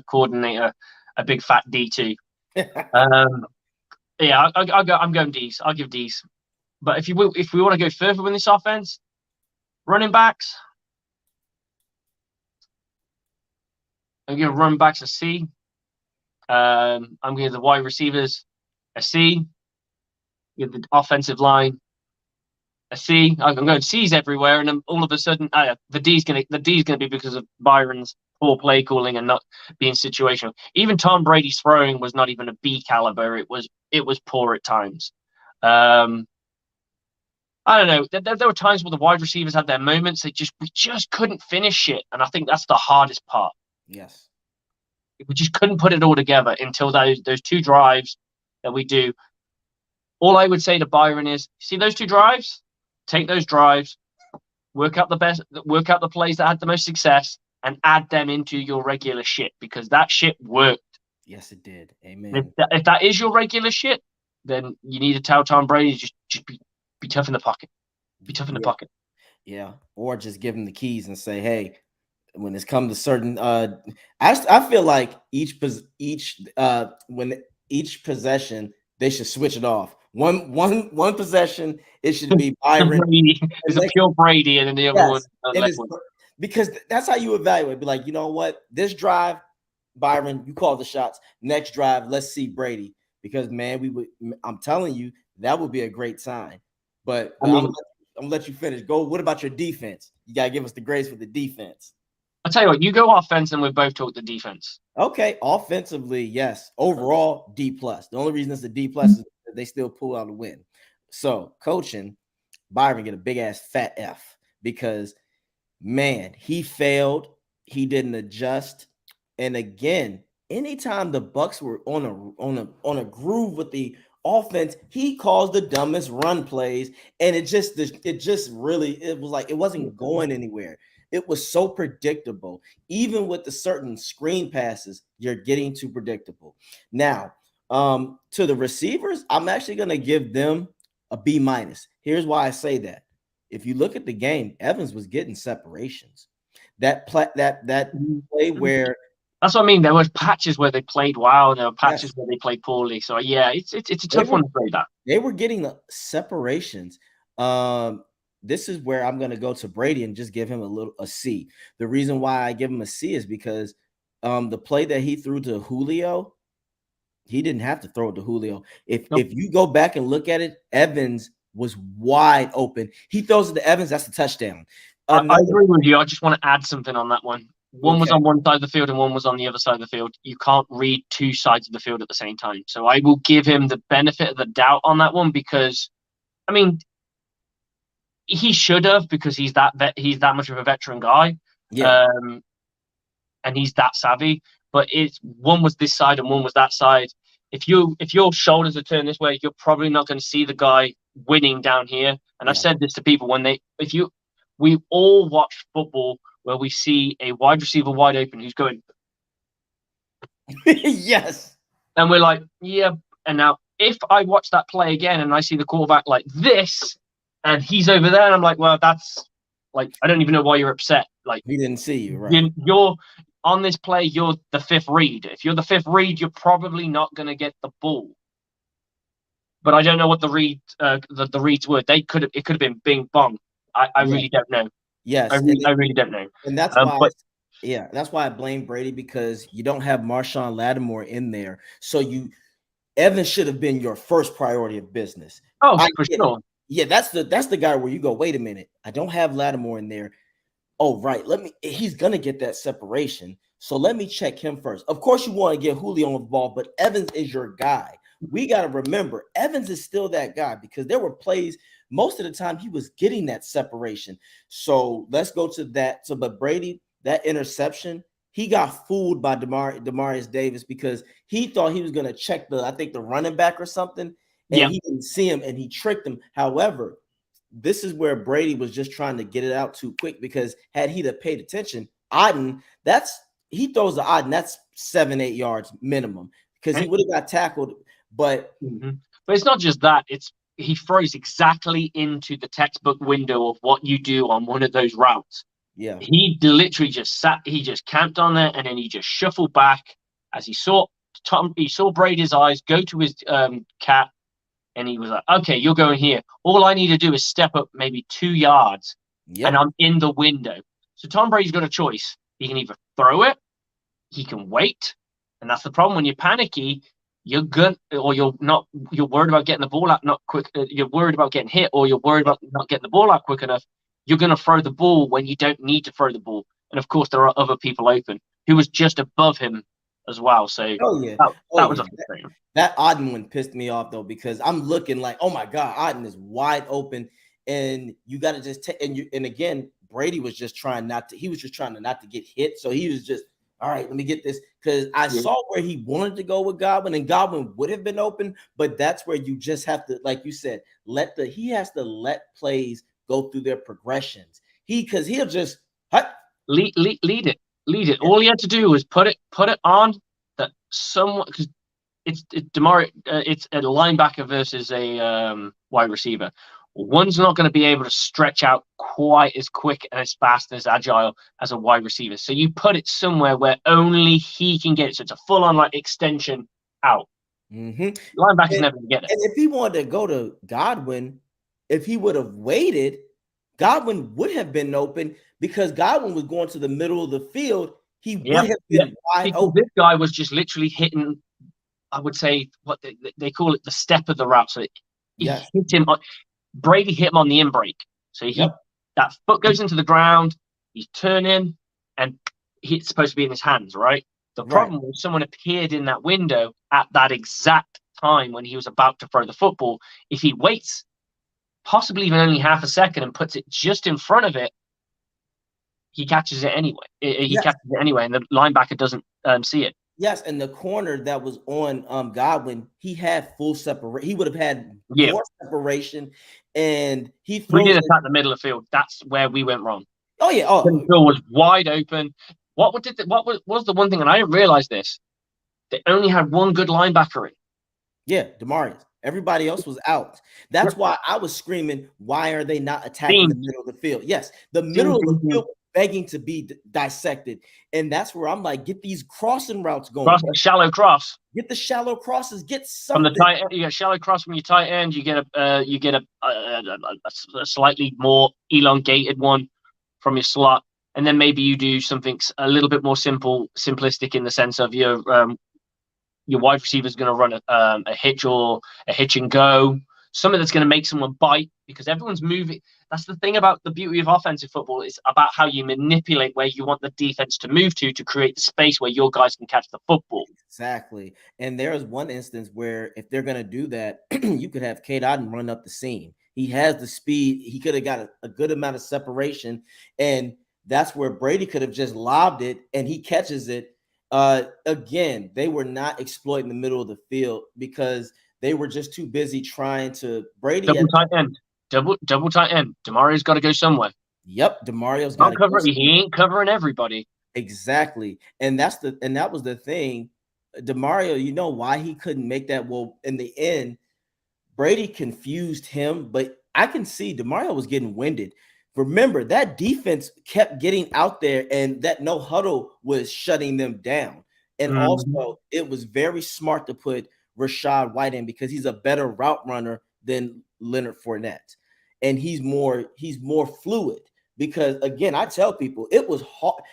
coordinator a big fat D too. Yeah, I'm going D's. I'll give D's. But if we want to go further with this offense, running backs, I'm giving running backs a C. I'm going to give the wide receivers a C. Give the offensive line a C. I'm going C's everywhere, and then all of a sudden, the D's going to be because of Byron's poor play calling and not being situational. Even Tom Brady's throwing was not even a B caliber. It was poor at times. I don't know. There were times where the wide receivers had their moments. We just couldn't finish it, and I think that's the hardest part. Yes. We just couldn't put it all together until those 2 drives that we do. All I would say to Byron is, see those 2 drives? Take those drives, work out the plays that had the most success, and add them into your regular shit because that shit worked. Yes, it did. Amen. If that is your regular shit, then you need to tell Tom Brady just be tough in the pocket. Be tough in the pocket. Yeah, or just give him the keys and say, "Hey, when it's come to certain, I feel like when each possession they should switch it off. One possession it should be Byron. It's a pure Brady, and then the other one. Because that's how you evaluate. Be like, you know what? This drive, Byron, you call the shots. Next drive, let's see Brady. Because man, I'm telling you, that would be a great sign. But I'm gonna let you finish. Go. What about your defense? You gotta give us the grades for the defense. I'll tell you what, you go offense and we both talk the defense. Okay, offensively, yes. Overall, D plus. The only reason it's a D plus is that they still pull out a win. So coaching, Byron get a big ass fat F because man, he failed. He didn't adjust. And again, anytime the Bucs were on a groove with the offense, he calls the dumbest run plays, and it just really it was like it wasn't going anywhere. It was so predictable. Even with the certain screen passes, you're getting too predictable. Now, to the receivers, I'm actually going to give them a B minus. Here's why I say that. If you look at the game, Evans was getting separations. That play where that's what I mean. There were patches where they played well, and there were patches where they played poorly. So yeah, it's a tough one to play that. They were getting the separations. This is where I'm going to go to Brady and just give him a C. The reason why I give him a C is because the play that he threw to Julio, he didn't have to throw it to Julio. If you go back and look at it, Evans was wide open. He throws it to Evans, that's a touchdown. I agree with you. I just want to add something on that one. One was on one side of the field and one was on the other side of the field. You can't read two sides of the field at the same time. So I will give him the benefit of the doubt on that one because, I mean, he should have because he's that much of a veteran guy, and he's that savvy. But one was this side and one was that side. If your shoulders are turned this way, you're probably not going to see the guy winning down here. And I've said this to people we all watch football where we see a wide receiver wide open who's going, yes, and we're like, yeah. And now if I watch that play again and I see the quarterback like this, and he's over there, and I'm like, well, that's like, I don't even know why you're upset. Like, he didn't see you, right? You're on this play, you're the fifth read. If you're the fifth read, you're probably not going to get the ball. But I don't know what the reads were. It could have been bing bong. I really don't know. Yes, I really don't know. And that's why, that's why I blame Brady because you don't have Marshawn Lattimore in there. So Evans should have been your first priority of business. Oh, for sure. Yeah, that's the guy where you go, wait a minute, I don't have Lattimore in there. Oh, right. He's gonna get that separation. So let me check him first. Of course, you want to get Julio involved, but Evans is your guy. We got to remember, Evans is still that guy because there were plays, most of the time he was getting that separation. So let's go to that. So, but Brady, that interception, he got fooled by Demarius Davis because he thought he was going to check the running back or something, and he didn't see him and he tricked him. However, this is where Brady was just trying to get it out too quick because had he paid attention, Otten, he throws the Otten, that's 7-8 yards minimum because he would have got tackled. But it's not just that. He throws exactly into the textbook window of what you do on one of those routes. Yeah. He literally just camped on there and then he just shuffled back as he saw Brady's eyes go to his cat, and he was like, okay, you're going here. All I need to do is step up maybe 2 yards and I'm in the window. So Tom Brady's got a choice. He can either throw it, he can wait. And that's the problem when you're panicky. You're worried about getting the ball out not quick. You're worried about getting hit, or you're worried about not getting the ball out quick enough. You're going to throw the ball when you don't need to throw the ball. And of course, there are other people open who was just above him as well. So that was frustrating. That Otten one pissed me off though because I'm looking like, oh my God, Otten is wide open, and you got to just and again, Brady was just trying not to. He was just trying to not to get hit, so he was just. All right, let me get this because I saw where he wanted to go with Godwin, and Godwin would have been open, but that's where you just have to, like you said, he has to let plays go through their progressions. Because he'll just lead it. Yeah. All he had to do was put it on that someone because it's a linebacker versus a wide receiver. One's not going to be able to stretch out quite as quick and as fast and as agile as a wide receiver. So you put it somewhere where only he can get it. So it's a full-on extension out. Linebacker's never going to get it. And if he wanted to go to Godwin, if he would have waited, Godwin would have been open because Godwin was going to the middle of the field. He would have been wide open. This guy was just literally hitting, I would say, what they call it, the step of the route. So he hit him. Brady hit him on the in break. So Yep. that foot goes into the ground, he's turning, and it's supposed to be in his hands, right? The Right. problem was someone appeared in that window at that exact time when he was about to throw the football. If he waits possibly even only half a second and puts it just in front of it, he catches it anyway. He Yes. catches it anyway, and the linebacker doesn't see it. Yes, and the corner that was on Godwin, he had full separation. He would have had Yeah, more separation, and he we throws didn't it. attack the middle of the field. That's where we went wrong. Oh yeah, The oh field was wide open. What was the one thing, and I didn't realize this? They only had one good linebacker in. yeah, Demarius. Everybody else was out. That's why I was screaming, why are they not attacking the Seems, middle of the field? Yes, the seems, middle of the field was begging to be dissected. And that's where I'm like, get these crossing routes going. cross, a shallow cross Get the shallow crosses. Get from the something. tight end. You get a shallow cross from your tight end. You get a slightly more elongated one from your slot, and then maybe you do something a little bit more simplistic in the sense of your wide receiver is going to run a hitch or a hitch and go, something that's going to make someone bite because everyone's moving. That's the thing about the beauty of offensive football. It's about how you manipulate where you want the defense to move to create the space where your guys can catch the football. Exactly. And there is one instance where if they're going to do that, you could have Kate Otten run up the seam. He has the speed. He could have got a good amount of separation. And that's where Brady could have just lobbed it and he catches it. Again, they were not exploiting the middle of the field because they were just too busy trying to Brady. Double tight end. Double tight end. Demario's got to go somewhere. Yep, Demario's got to go. He ain't covering everybody. Exactly. And that was the thing. DeMario, you know why he couldn't make that? Well, in the end, Brady confused him, but I can see DeMario was getting winded. Remember, that defense kept getting out there, and that no huddle was shutting them down. And also, it was very smart to put Rachaad White in because he's a better route runner than Leonard Fournette, and he's more fluid. Because again, I tell people it was hard.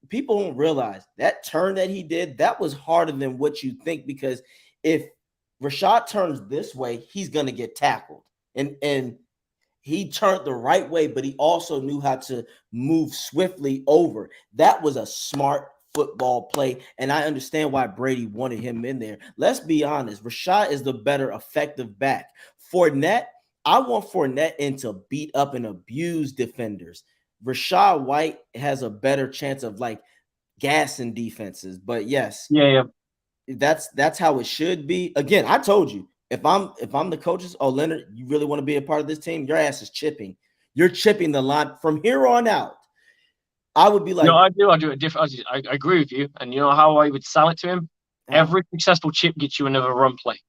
People don't realize that turn that he did, that was harder than what you think, because if Rachaad turns this way, he's going to get tackled. And he turned the right way, but he also knew how to move swiftly over. That was a smart football play, and I understand why Brady wanted him in there. Let's be honest. Rachaad is the better effective back. Fournette, I want Fournette in to beat up and abuse defenders. Rachaad White has a better chance of like gassing defenses. But yes, yeah. That's how it should be. Again, I told you, if I'm the coaches, oh Leonard, you really want to be a part of this team? Your ass is chipping. You're chipping the line from here on out. I would be like, no, I do it different. I agree with you, and you know how I would sell it to him. Every successful chip gets you another run play.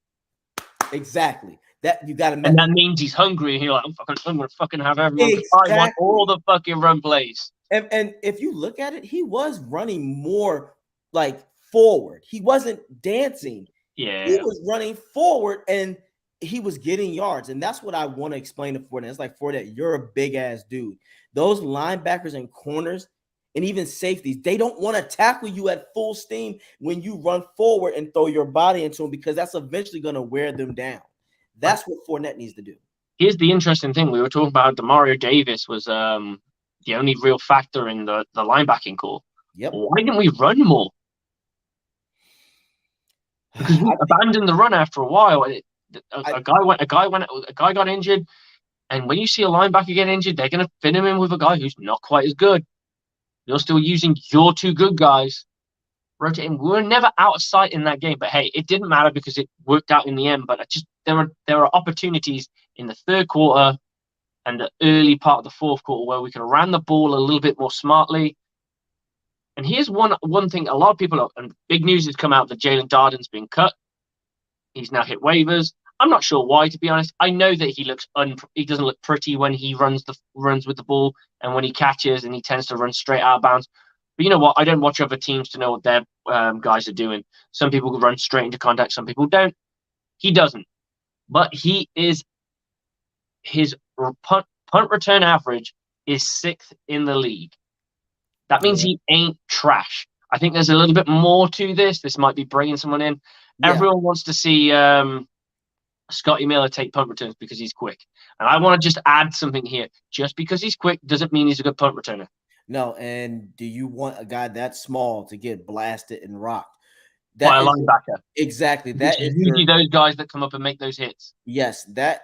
Exactly. That you got to, and that means he's hungry. And he's like, I'm gonna fucking have everyone. Exactly. I want all the fucking run plays. And if you look at it, he was running more like forward. He wasn't dancing. Yeah, he was running forward and he was getting yards. And that's what I want to explain to Fournette. It's like, Fournette, you're a big ass dude. Those linebackers and corners and even safeties, they don't want to tackle you at full steam when you run forward and throw your body into them, because that's eventually going to wear them down. That's what Fournette needs to do. Here's the interesting thing. We were talking about Demario Davis was the only real factor in the linebacking core. Yep. Why didn't we run more? Because we abandoned the run after a while. A guy got injured, and when you see a linebacker get injured, they're going to fit him in with a guy who's not quite as good. You're still using your two good guys. Rotating. We were never out of sight in that game, but hey, it didn't matter because it worked out in the end. But there are opportunities in the third quarter and the early part of the fourth quarter where we could have ran the ball a little bit more smartly. And here's one thing: a lot of people and big news has come out that Jalen Darden's been cut. He's now hit waivers. I'm not sure why, to be honest. I know that he doesn't look pretty when he runs with the ball, and when he catches, and he tends to run straight out of bounds. But you know what? I don't watch other teams to know what their guys are doing. Some people run straight into contact. Some people don't. He doesn't. But his punt return average is 6th in the league. That means he ain't trash. I think there's a little bit more to this. This might be bringing someone in. Yeah. Everyone wants to see Scotty Miller take punt returns because he's quick. And I want to just add something here. Just because he's quick doesn't mean he's a good punt returner. No, and do you want a guy that small to get blasted and rocked? By a linebacker. Exactly. That is usually those guys that come up and make those hits. Yes, that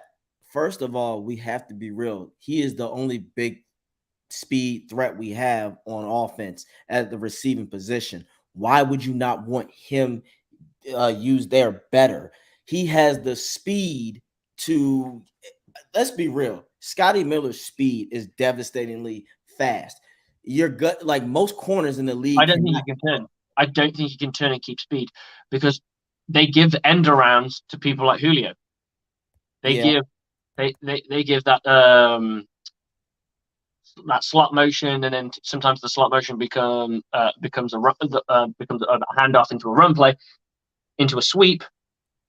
first of all, we have to be real. He is the only big speed threat we have on offense at the receiving position. Why would you not want him used there better? He has the speed to, let's be real. Scotty Miller's speed is devastatingly fast. Your gut, like most corners in the league. I don't think he can turn. I don't think he can turn and keep speed because they give end arounds to people like Julio. They give that that slot motion, and then sometimes the slot motion becomes a handoff into a run play, into a sweep.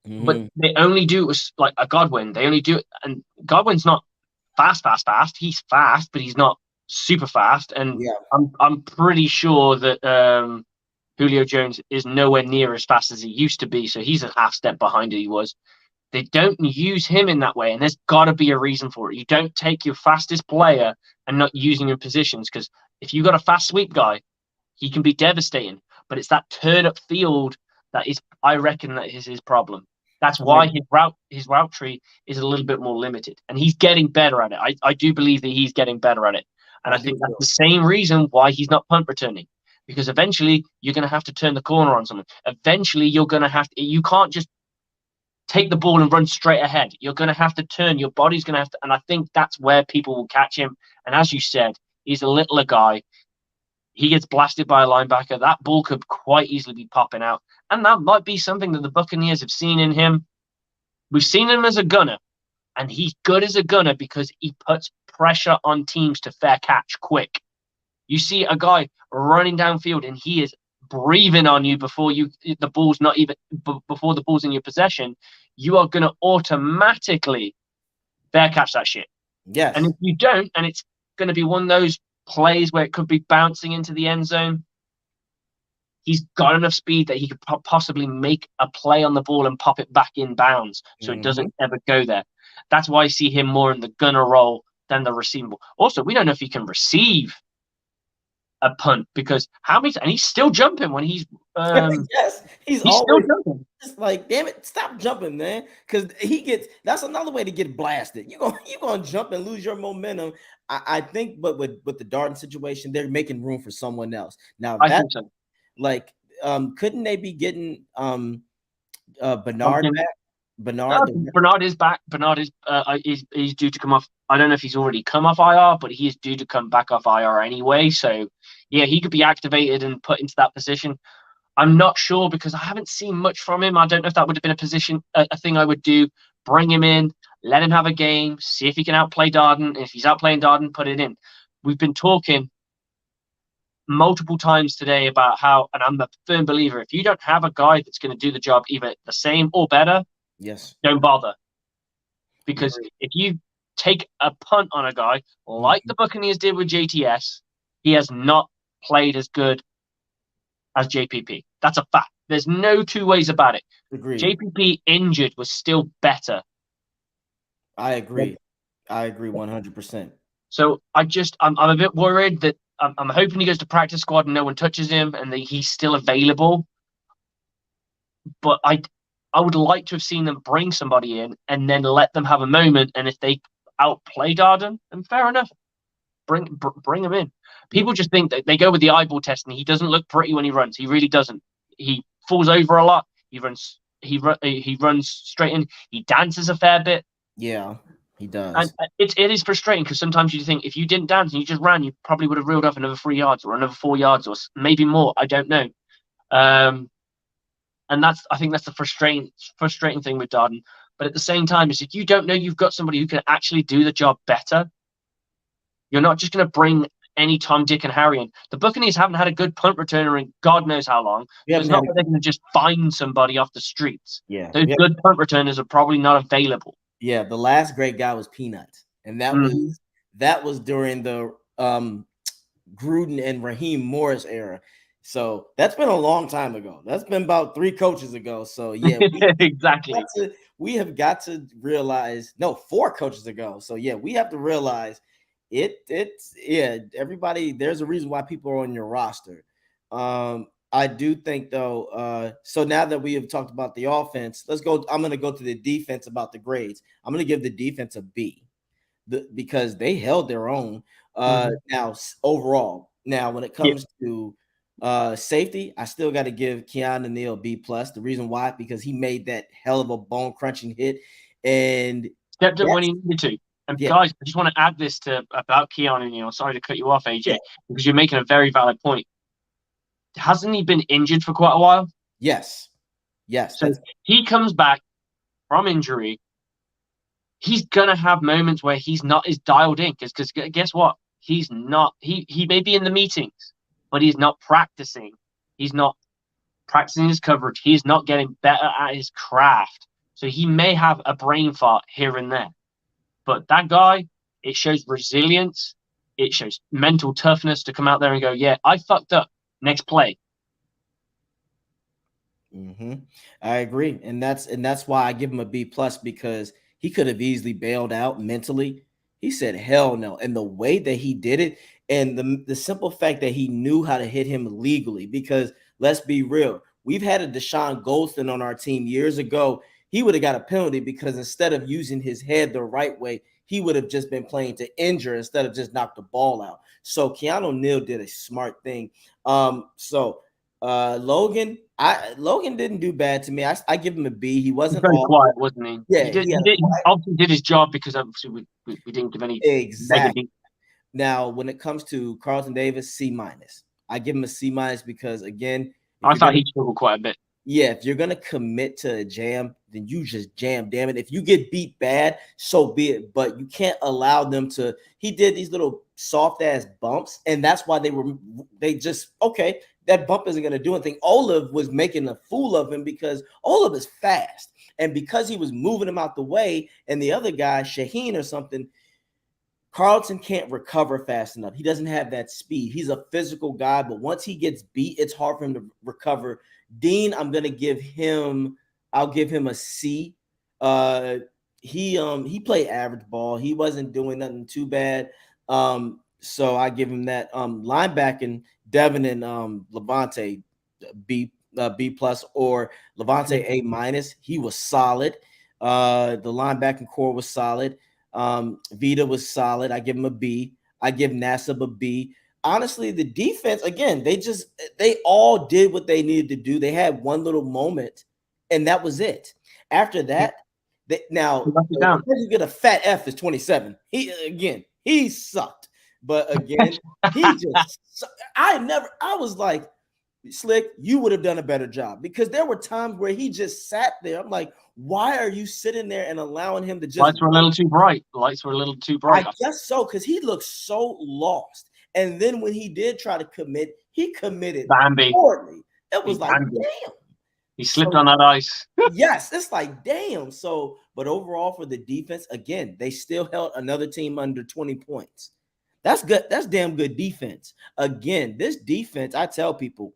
Mm-hmm. But they only do like a Godwin. They only do it, and Godwin's not fast. He's fast, but he's not super fast. And I'm pretty sure that Julio Jones is nowhere near as fast as he used to be. So he's a half step behind he was. They don't use him in that way, and there's got to be a reason for it. You don't take your fastest player and not using him in positions, because if you've got a fast sweep guy, he can be devastating. But it's that turn up field that is, I reckon, that is his problem. That's why his route tree is a little bit more limited, and he's getting better at it. I do believe that he's getting better at it, and I think that's the same reason why he's not punt returning, because eventually you're going to have to turn the corner on someone. Eventually you're going to have to. You can't just take the ball and run straight ahead. You're going to have to turn. Your body's going to have to, and I think that's where people will catch him. And as you said, he's a littler guy. He gets blasted by a linebacker. That ball could quite easily be popping out. And that might be something that the Buccaneers have seen in him. We've seen him as a gunner, and he's good as a gunner because he puts pressure on teams to fair catch quick. You see a guy running downfield, and he is breathing on you before the ball's in your possession. You are going to automatically fair catch that shit. Yes. And if you don't, and it's going to be one of those plays where it could be bouncing into the end zone, he's got enough speed that he could possibly make a play on the ball and pop it back in bounds, so it doesn't ever go there. That's why I see him more in the gunner role than the receiving ball. Also, we don't know if he can receive a punt, because and he's still jumping when he's yes, he's always still jumping. It's like, damn it, stop jumping, man, because that's another way to get blasted. You're gonna jump and lose your momentum. I think, but with the Darden situation, they're making room for someone else now. I think so. Like, couldn't they be getting Bernard back? Bernard is back. Bernard is he's due to come off. I don't know if he's already come off IR, but he is due to come back off IR anyway. So yeah, he could be activated and put into that position. I'm not sure, because I haven't seen much from him. I don't know if that would have been a thing I would do. Bring him in, let him have a game, see if he can outplay Darden. If he's outplaying Darden, put it in. We've been talking multiple times today about how, and I'm a firm believer, if you don't have a guy that's going to do the job either the same or better, don't bother. Because if you take a punt on a guy like the Buccaneers did with JTS, he has not played as good as JPP. That's a fact. There's no two ways about it. Agreed. JPP injured was still better. I agree. I agree 100%. So I'm a bit worried that I'm hoping he goes to practice squad and no one touches him and that he's still available. But I would like to have seen them bring somebody in and then let them have a moment. And if they outplay Darden, then fair enough. Bring him in. People just think that they go with the eyeball test, and he doesn't look pretty when he runs. He really doesn't. He falls over a lot. He runs straight in. He dances a fair bit. Yeah, he does. And it is frustrating, because sometimes you think if you didn't dance and you just ran, you probably would have reeled off another 3 yards or another 4 yards or maybe more. I don't know. And I think that's the frustrating thing with Darden. But at the same time, is if you don't know you've got somebody who can actually do the job better, you're not just going to bring any Tom, Dick, and Harry in. The Buccaneers haven't had a good punt returner in God knows how long. It's not that they're going to just find somebody off the streets. Yeah, those good punt returners are probably not available. Yeah, the last great guy was Peanuts, and that was during the Gruden and Raheem Morris era. So that's been a long time ago. That's been about 3 coaches ago. So yeah, Exactly. we have got to realize, no, 4 coaches ago. So yeah, we have to realize it's yeah, everybody, there's a reason why people are on your roster. I do think though, so now that we have talked about the offense, let's go. I'm gonna go to the defense about the grades. I'm gonna give the defense a B. Because they held their own. Now overall, now when it Yeah. comes to safety, I still got to give Keanu Neal B plus. The reason why, because he made that hell of a bone crunching hit, and Stepped up when that's he needed to. And yeah, guys, I just want to add this to about Keanu Neal. Sorry to cut you off, yeah, AJ, because you're making a very valid point. Hasn't he been injured for quite a while? yes, yes, So that's he comes back from injury. He's gonna have moments where he's not as dialed in because guess what? He's not. He may be in the meetings, but he's not practicing. He's not practicing his coverage. He's not getting better at his craft. So he may have a brain fart here and there. But that guy, it shows resilience. It shows mental toughness to come out there and go, yeah, I fucked up. Next play. Mm-hmm. I agree, and that's why I give him a B plus because he could have easily bailed out mentally. He said hell no, and the way that he did it, and the simple fact that he knew how to hit him legally. Because let's be real, we've had a Deshaun Golston on our team years ago. He would have got a penalty because instead of using his head the right way, he would have just been playing to injure instead of just knock the ball out. So Keanu Neal did a smart thing. Logan didn't do bad to me. I give him a B. He He's wasn't very awful. quiet, wasn't he? Yeah, he had He obviously did his job because obviously we didn't give any exactly. negative. Now, when it comes to Carlton Davis, C minus. I give him a C minus because again, if I you're thought gonna he struggled quite a bit. yeah, if you're gonna commit to a jam, then you just jam. Damn it. If you get beat bad, so be it. But you can't allow them to. He did these little soft ass bumps, and that's why they just okay. That bump isn't gonna do anything. Olive was making a fool of him because Olive is fast, and because he was moving him out the way, and the other guy, Shaheen or something, Carlton can't recover fast enough. He doesn't have that speed. He's a physical guy, but once he gets beat, it's hard for him to recover. Dean, I'll give him a C. He played average ball. He wasn't doing nothing too bad. So I give him that. Linebacking, Devin and Levante B plus or Levante A minus. He was solid. The linebacking core was solid. Vita was solid. I give him a B. I give Nassib a B. Honestly, the defense, again, they all did what they needed to do. They had one little moment, and that was it. After that, the person get a fat F is 27. He sucked. But again, I was like, Slick, you would have done a better job because there were times where he just sat there. I'm like, why are you sitting there and allowing him to just Lights were a little too bright. Lights were a little too bright. I guess so, because he looked so lost. And then when he did try to commit, he committed Bambi. poorly. It was like, Bambi. damn. He slipped on that ice. Yes, it's like, damn. So, but overall for the defense, again, they still held another team under 20 points. That's good. That's damn good defense. Again, this defense, I tell people,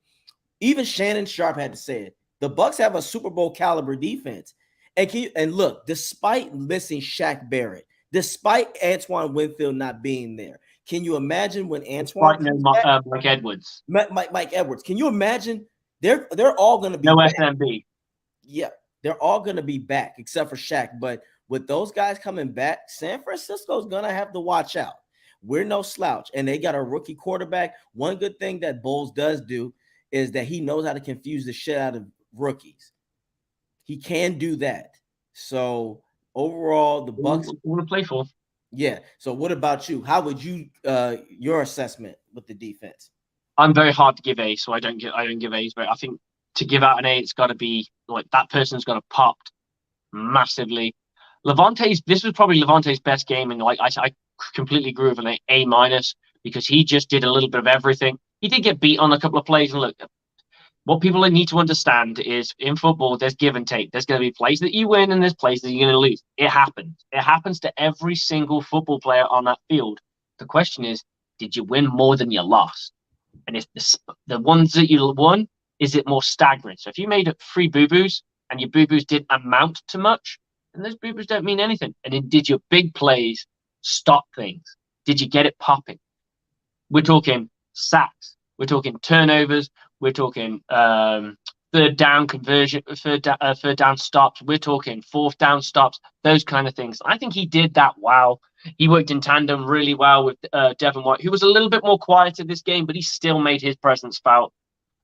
even Shannon Sharp had to say it. The Bucs have a Super Bowl caliber defense. And look, despite missing Shaq Barrett, despite Antoine Winfield not being there, can you imagine when Antoine Mike Edwards? Mike Edwards, can you imagine? They're all going to be no back. SMB. Yeah, they're all going to be back except for Shaq. But with those guys coming back, San Francisco's going to have to watch out. We're no slouch, and they got a rookie quarterback. One good thing that Bowles does do is that he knows how to confuse the shit out of rookies. He can do that. So overall, the Bucs want to play for. Yeah. So what about you? How would you your assessment with the defense? I'm very hard to give A, so I don't give A's, but I think to give out an A, it's got to be like that person's got to popped massively. This was probably Levante's best game, and like I completely agree with an A minus because he just did a little bit of everything. He did get beat on a couple of plays, and look, what people need to understand is in football, there's give and take. There's going to be plays that you win and there's plays that you're going to lose. It happens. It happens to every single football player on that field. The question is, did you win more than you lost? And if the ones that you won, is it more staggering? So if you made 3 boo-boos and your boo-boos didn't amount to much, then those boo-boos don't mean anything. And then did your big plays stop things? Did you get it popping? We're talking sacks. We're talking turnovers. We're talking third down conversion, third down stops. We're talking fourth down stops. Those kind of things. I think he did that well. He worked in tandem really well with Devin White, who was a little bit more quieter this game, but he still made his presence felt.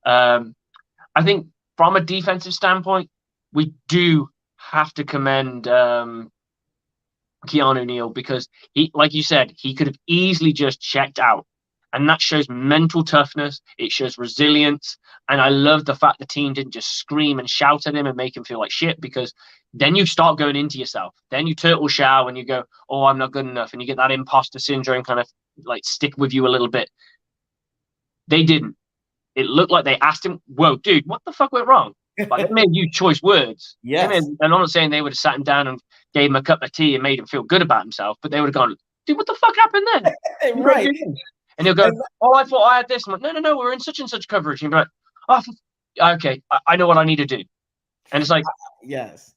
I think from a defensive standpoint, we do have to commend Keanu Neal because he, like you said, he could have easily just checked out. And that shows mental toughness. It shows resilience. And I love the fact the team didn't just scream and shout at him and make him feel like shit, because then you start going into yourself. Then you turtle shower and you go, oh, I'm not good enough. And you get that imposter syndrome kind of like stick with you a little bit. They didn't. It looked like they asked him, whoa, dude, what the fuck went wrong? Like, they made you choice words. Yes. And I'm not saying they would have sat him down and gave him a cup of tea and made him feel good about himself, but they would have gone, dude, what the fuck happened then? Right. And he'll go, oh, I thought I had this. I'm like, no, we're in such and such coverage. And you'll be like, oh, okay, I know what I need to do. And it's like, yes,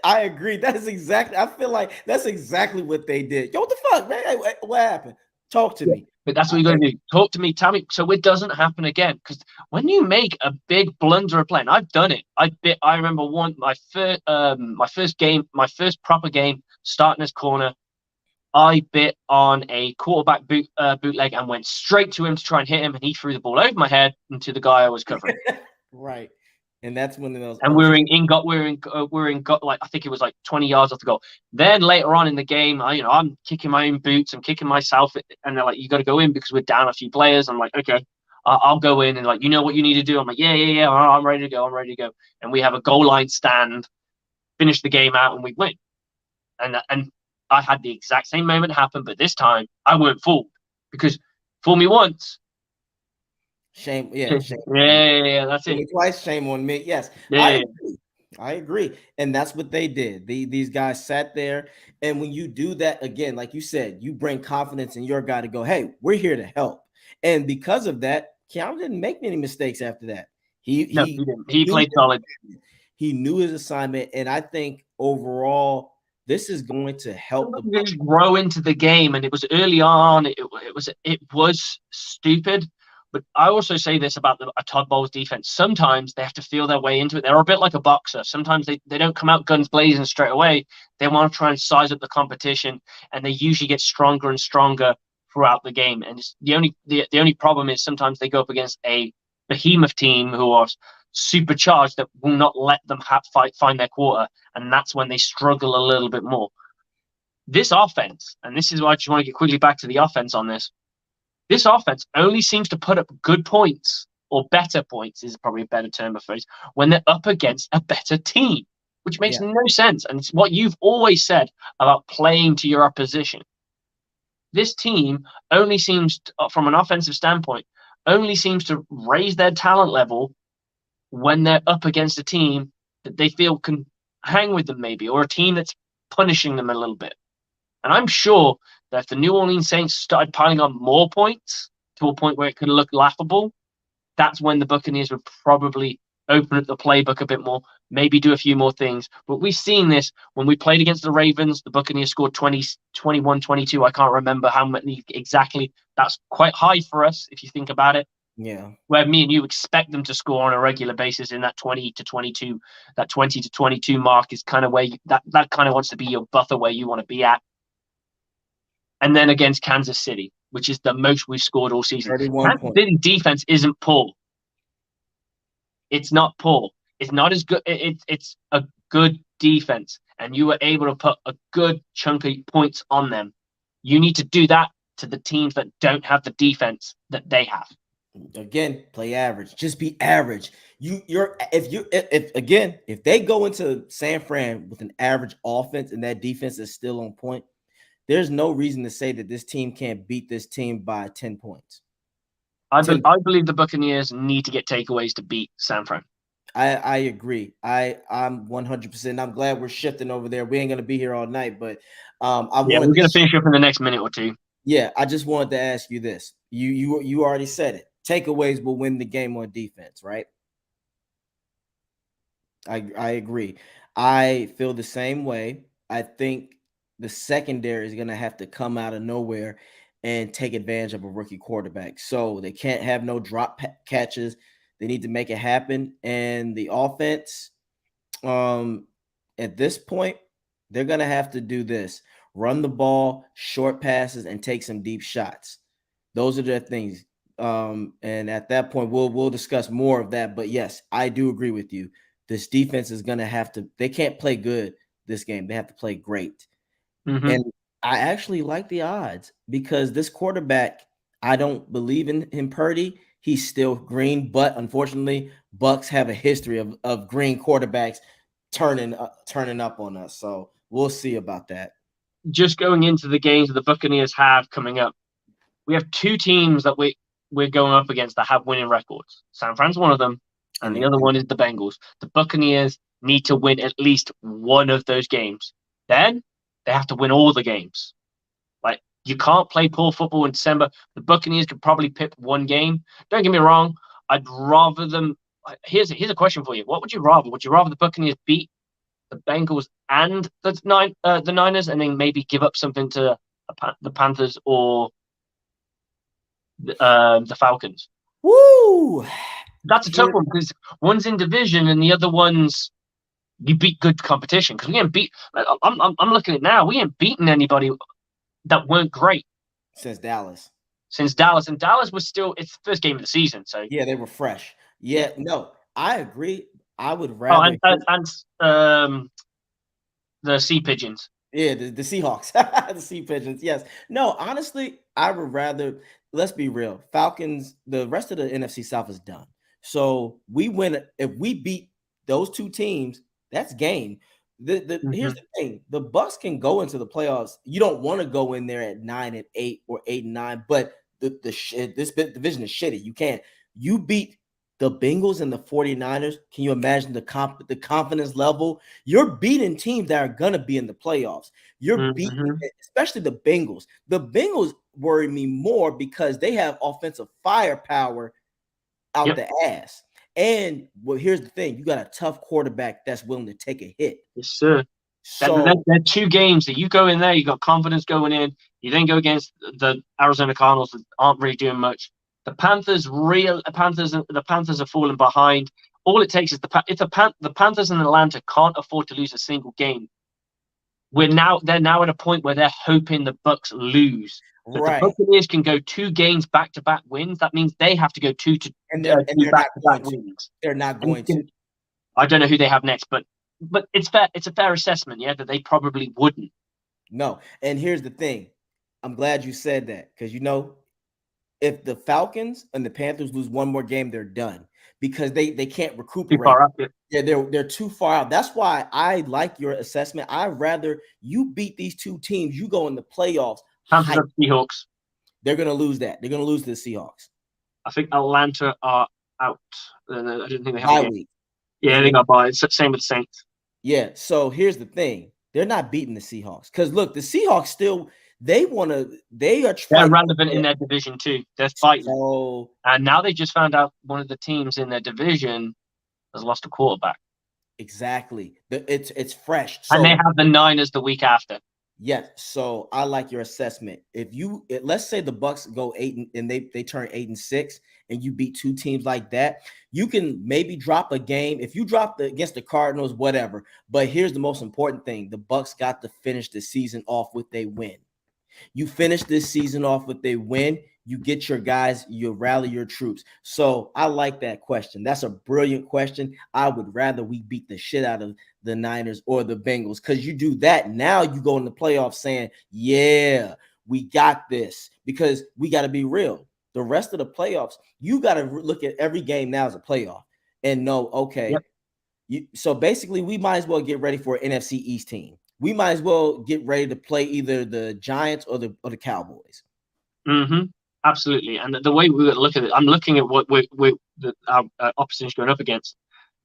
I agree. That is exactly, I feel like that's exactly what they did. Yo, what the fuck, man? Hey, what happened? Talk to me. But that's what you got to do. Talk to me, tell me, so it doesn't happen again. Because when you make a big blunder of play, and I've done it. I remember my first proper game starting as corner. I bit on a quarterback bootleg and went straight to him to try and hit him, and he threw the ball over my head into the guy I was covering. Right, and that's when those. And we're in like, I think it was like 20 yards off the goal. Then later on in the game, I'm kicking my own boots, I'm kicking myself, and they're like, "You got to go in because we're down a few players." I'm like, "Okay, I'll go in," and like, you know what you need to do. I'm like, "Yeah, I'm ready to go." And we have a goal line stand, finish the game out, and we win. And I had the exact same moment happen, but this time I weren't fooled, because fool me once. Shame, Shame. That's it. Twice, shame on me. Yes, Yeah. I agree. And that's what they did. These guys sat there. And when you do that, again, like you said, you bring confidence in your guy to go, hey, we're here to help. And because of that, Keanu didn't make many mistakes after that. He didn't. He played solid. He knew his assignment. And I think overall, this is going to help the grow into the game. And it was early on. It was stupid. But I also say this about a Todd Bowles defense. Sometimes they have to feel their way into it. They're a bit like a boxer. Sometimes they don't come out guns blazing straight away. They want to try and size up the competition, and they usually get stronger and stronger throughout the game. And the only problem is sometimes they go up against a behemoth team who are supercharged that will not let them find their quarter, and that's when they struggle a little bit more. This offense, and this is why I just want to get quickly back to the offense on this. This offense only seems to put up good points, or better points is probably a better term of phrase, when they're up against a better team, which makes no sense. And it's what you've always said about playing to your opposition. This team only seems, from an offensive standpoint, only seems to raise their talent level when they're up against a team that they feel can hang with them, maybe, or a team that's punishing them a little bit. And I'm sure that if the New Orleans Saints started piling on more points to a point where it could look laughable, that's when the Buccaneers would probably open up the playbook a bit more, maybe do a few more things. But we've seen this when we played against the Ravens. The Buccaneers scored 20, 21, 22. I can't remember how many exactly. That's quite high for us if you think about it. Yeah. Where me and you expect them to score on a regular basis in that 20 to 22, that 20 to 22 mark is kind of where that kind of wants to be your buffer where you want to be at. And then against Kansas City, which is the most we've scored all season. Kansas City defense isn't poor. It's not poor. It's not as good. It's a good defense, and you were able to put a good chunk of points on them. You need to do that to the teams that don't have the defense that they have. Again, play average. Just be average. If they go into San Fran with an average offense and that defense is still on point, there's no reason to say that this team can't beat this team by 10 points. I believe the Buccaneers need to get takeaways to beat San Fran. I agree. I'm 100%. I'm glad we're shifting over there. We ain't going to be here all night, but we're going to finish up in the next minute or two. Yeah, I just wanted to ask you this. You already said it. takeaways will win the game on defense, right? I agree. I feel the same way. I think the secondary is going to have to come out of nowhere and take advantage of a rookie quarterback. So they can't have no catches. They need to make it happen. And the offense, at this point, they're going to have to do this: run the ball, short passes, and take some deep shots. Those are the things. And at that point, we'll discuss more of that. But yes, I do agree with you. This defense is going to have to. They can't play good this game. They have to play great. Mm-hmm. And I actually like the odds because this quarterback, I don't believe in him, Purdy. He's still green, but unfortunately, Bucs have a history of green quarterbacks turning up on us. So we'll see about that. Just going into the games that the Buccaneers have coming up, we have two teams that we're going up against that have winning records. San Fran's one of them, and the other one is the Bengals. The Buccaneers need to win at least one of those games. Then they have to win all the games. Like, you can't play poor football in December. The Buccaneers could probably pip one game. Don't get me wrong. I'd rather them. Here's a question for you. What would you rather? Would you rather the Buccaneers beat the Bengals and the Niners, and then maybe give up something to the Panthers or the Falcons? Woo! That's a tough one because one's in division and the other one's you beat good competition. Because we ain't beat. I'm looking at it now. We ain't beaten anybody that weren't great since Dallas. And Dallas was still its first game of the season. So yeah, they were fresh. Yeah, no, I agree. I would rather the Sea Pigeons. Yeah, the Seahawks, the Sea Pigeons. Yes. No, honestly, I would rather. Let's be real. Falcons. The rest of the NFC South is done. So we win if we beat those two teams. That's game. Here's the thing: the Bucs can go into the playoffs. You don't want to go in there at 9-8 or 8-9, but this division is shitty. You can't. You beat the Bengals and the 49ers. Can you imagine the confidence level? You're beating teams that are going to be in the playoffs. You're beating, especially the Bengals. The Bengals worry me more because they have offensive firepower out the ass. And well, here's the thing. You got a tough quarterback that's willing to take a hit. Yes, sir. So they're two games that you go in there, you got confidence going in. You then go against the Arizona Cardinals that aren't really doing much. The Panthers are falling behind. All it takes is the Panthers and Atlanta can't afford to lose a single game. They're now at a point where they're hoping the Bucs lose. If the Buccaneers can go two games back-to-back wins, that means they have to go two back-to-back wins. They're not going to. I don't know who they have next, but it's fair. It's a fair assessment, yeah, that they probably wouldn't. No, and here's the thing. I'm glad you said that because if the Falcons and the Panthers lose one more game, they're done because they can't recuperate. Too far up, yeah, they're too far out. That's why I like your assessment. I'd rather you beat these two teams. You go in the playoffs. Panthers and Seahawks. They're going to lose that. They're going to lose to the Seahawks. I think Atlanta are out. I didn't think they have a game. Yeah, they got by. It's the same with the Saints. Yeah. So here's the thing: they're not beating the Seahawks because look, the Seahawks still. They're relevant in their division too. They're fighting. And now they just found out one of the teams in their division has lost a quarterback. Exactly. It's fresh. And they have the Niners the week after. Yes. So I like your assessment. Let's say the Bucs go 8 and they turn 8-6 and you beat two teams like that, you can maybe drop a game. If you drop against the Cardinals, whatever. But here's the most important thing. The Bucs got to finish the season off with a win. You finish this season off with a win, you get your guys, you rally your troops. So I like that question. That's a brilliant question. I would rather we beat the shit out of the Niners or the Bengals because you do that. Now you go in the playoffs saying, yeah, we got this because we got to be real. The rest of the playoffs, you got to look at every game now as a playoff and know, okay, so basically we might as well get ready for an NFC East team. We might as well get ready to play either the Giants or the Cowboys. Absolutely. And the way we look at it, I'm looking at what our opposition is going up against.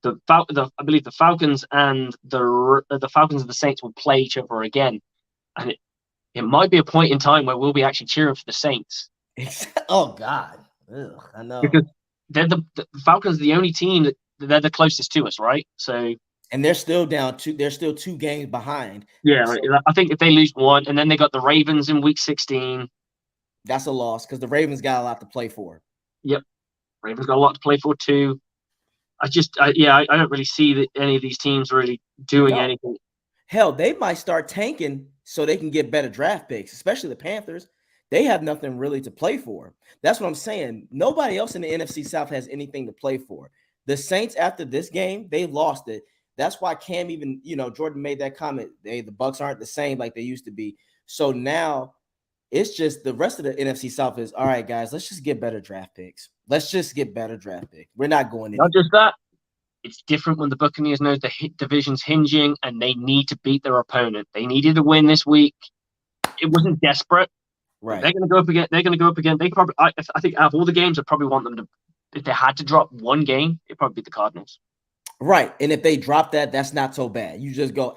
I believe the Falcons and the Falcons and the Saints will play each other again, and it might be a point in time where we'll be actually cheering for the Saints. Oh God! Ugh, I know. because the Falcons are the only team that they're the closest to us, right? So And they're still down two. They're still 2 games behind. yeah, So I think if they lose one, and then they got the Ravens in week 16. that's a loss because the Ravens got a lot to play for. Yep, Ravens got a lot to play for too. I don't really see that any of these teams really doing No. anything. Hell, they might start tanking so they can get better draft picks, especially the Panthers. They have nothing really to play for. That's what I'm saying. Nobody else in the NFC South has anything to play for. The Saints, after this game, they lost it. That's why Cam even, Jordan made that comment. The Bucs aren't the same like they used to be. So now it's just the rest of the NFC South is all right, guys. Let's just get better draft picks. Let's just get better draft picks. We're not going anywhere. Not just that, it's different when the Buccaneers know the division's hinging and they need to beat their opponent. They needed a win this week. It wasn't desperate. Right. They're going to go up again. They're going to go up again. They probably, I think, out of all the games, I probably want them to. If they had to drop one game, it'd probably be the Cardinals. Right, and if they drop that, that's not so bad. You just go,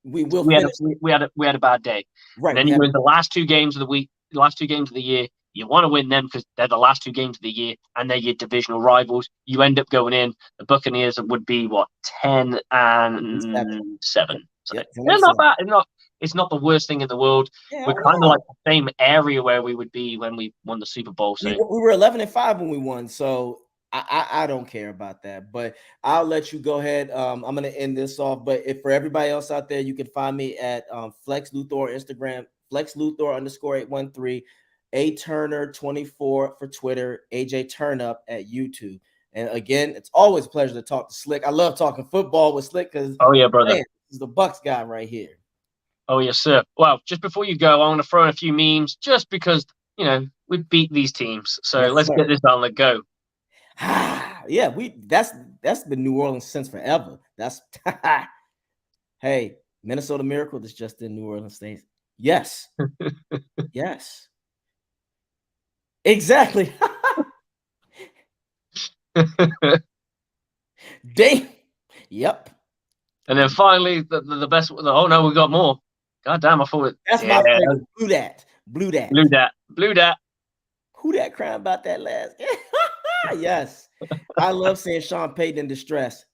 we will. We had a bad day. Right. And then you win the last 2 games of the week, the last 2 games of the year. You want to win them because they're the last 2 games of the year and they're your divisional rivals. You end up going in. The Buccaneers would be 10-7. So yep, they're not bad. It's not the worst thing in the world. Yeah, we're kind of like the same area where we would be when we won the Super Bowl. So we were 11-5 when we won. So I don't care about that, but I'll let you go ahead. I'm going to end this off. But if for everybody else out there, you can find me at Flex Luthor Instagram, Flex Luthor _813, A Turner 24 for Twitter, AJ Turnup at YouTube. And again, it's always a pleasure to talk to Slick. I love talking football with Slick because brother, this is the Bucs guy right here. Oh yes, sir. Well, just before you go, I want to throw in a few memes just because we beat these teams. So Yes, let's sir. get this on the go. Yeah, that's been New Orleans since forever. That's hey, Minnesota Miracle that's just in New Orleans State. Yes. Yes. Exactly. Dang. Yep. And then finally, the best. Oh no, we got more. God damn, I thought it. That's my favorite. Blew that. Who that crying about that last? Yes. I love seeing Sean Payton in distress.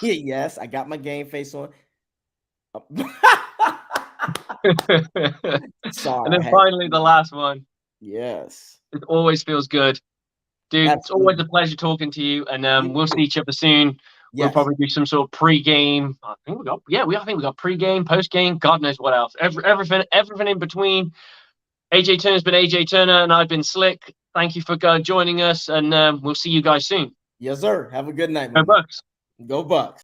Yes, I got my game face on. Sorry. And then finally, the last one. Yes. It always feels good. Dude, absolutely. It's always a pleasure talking to you. And we'll see each other soon. Yes. We'll probably do some sort of pre-game. I think we got pre-game, post-game, God knows what else. Everything in between. AJ Turner's been AJ Turner, and I've been Slick. Thank you for joining us, and we'll see you guys soon. Yes, sir. Have a good night. Go Bucs. Go Bucs.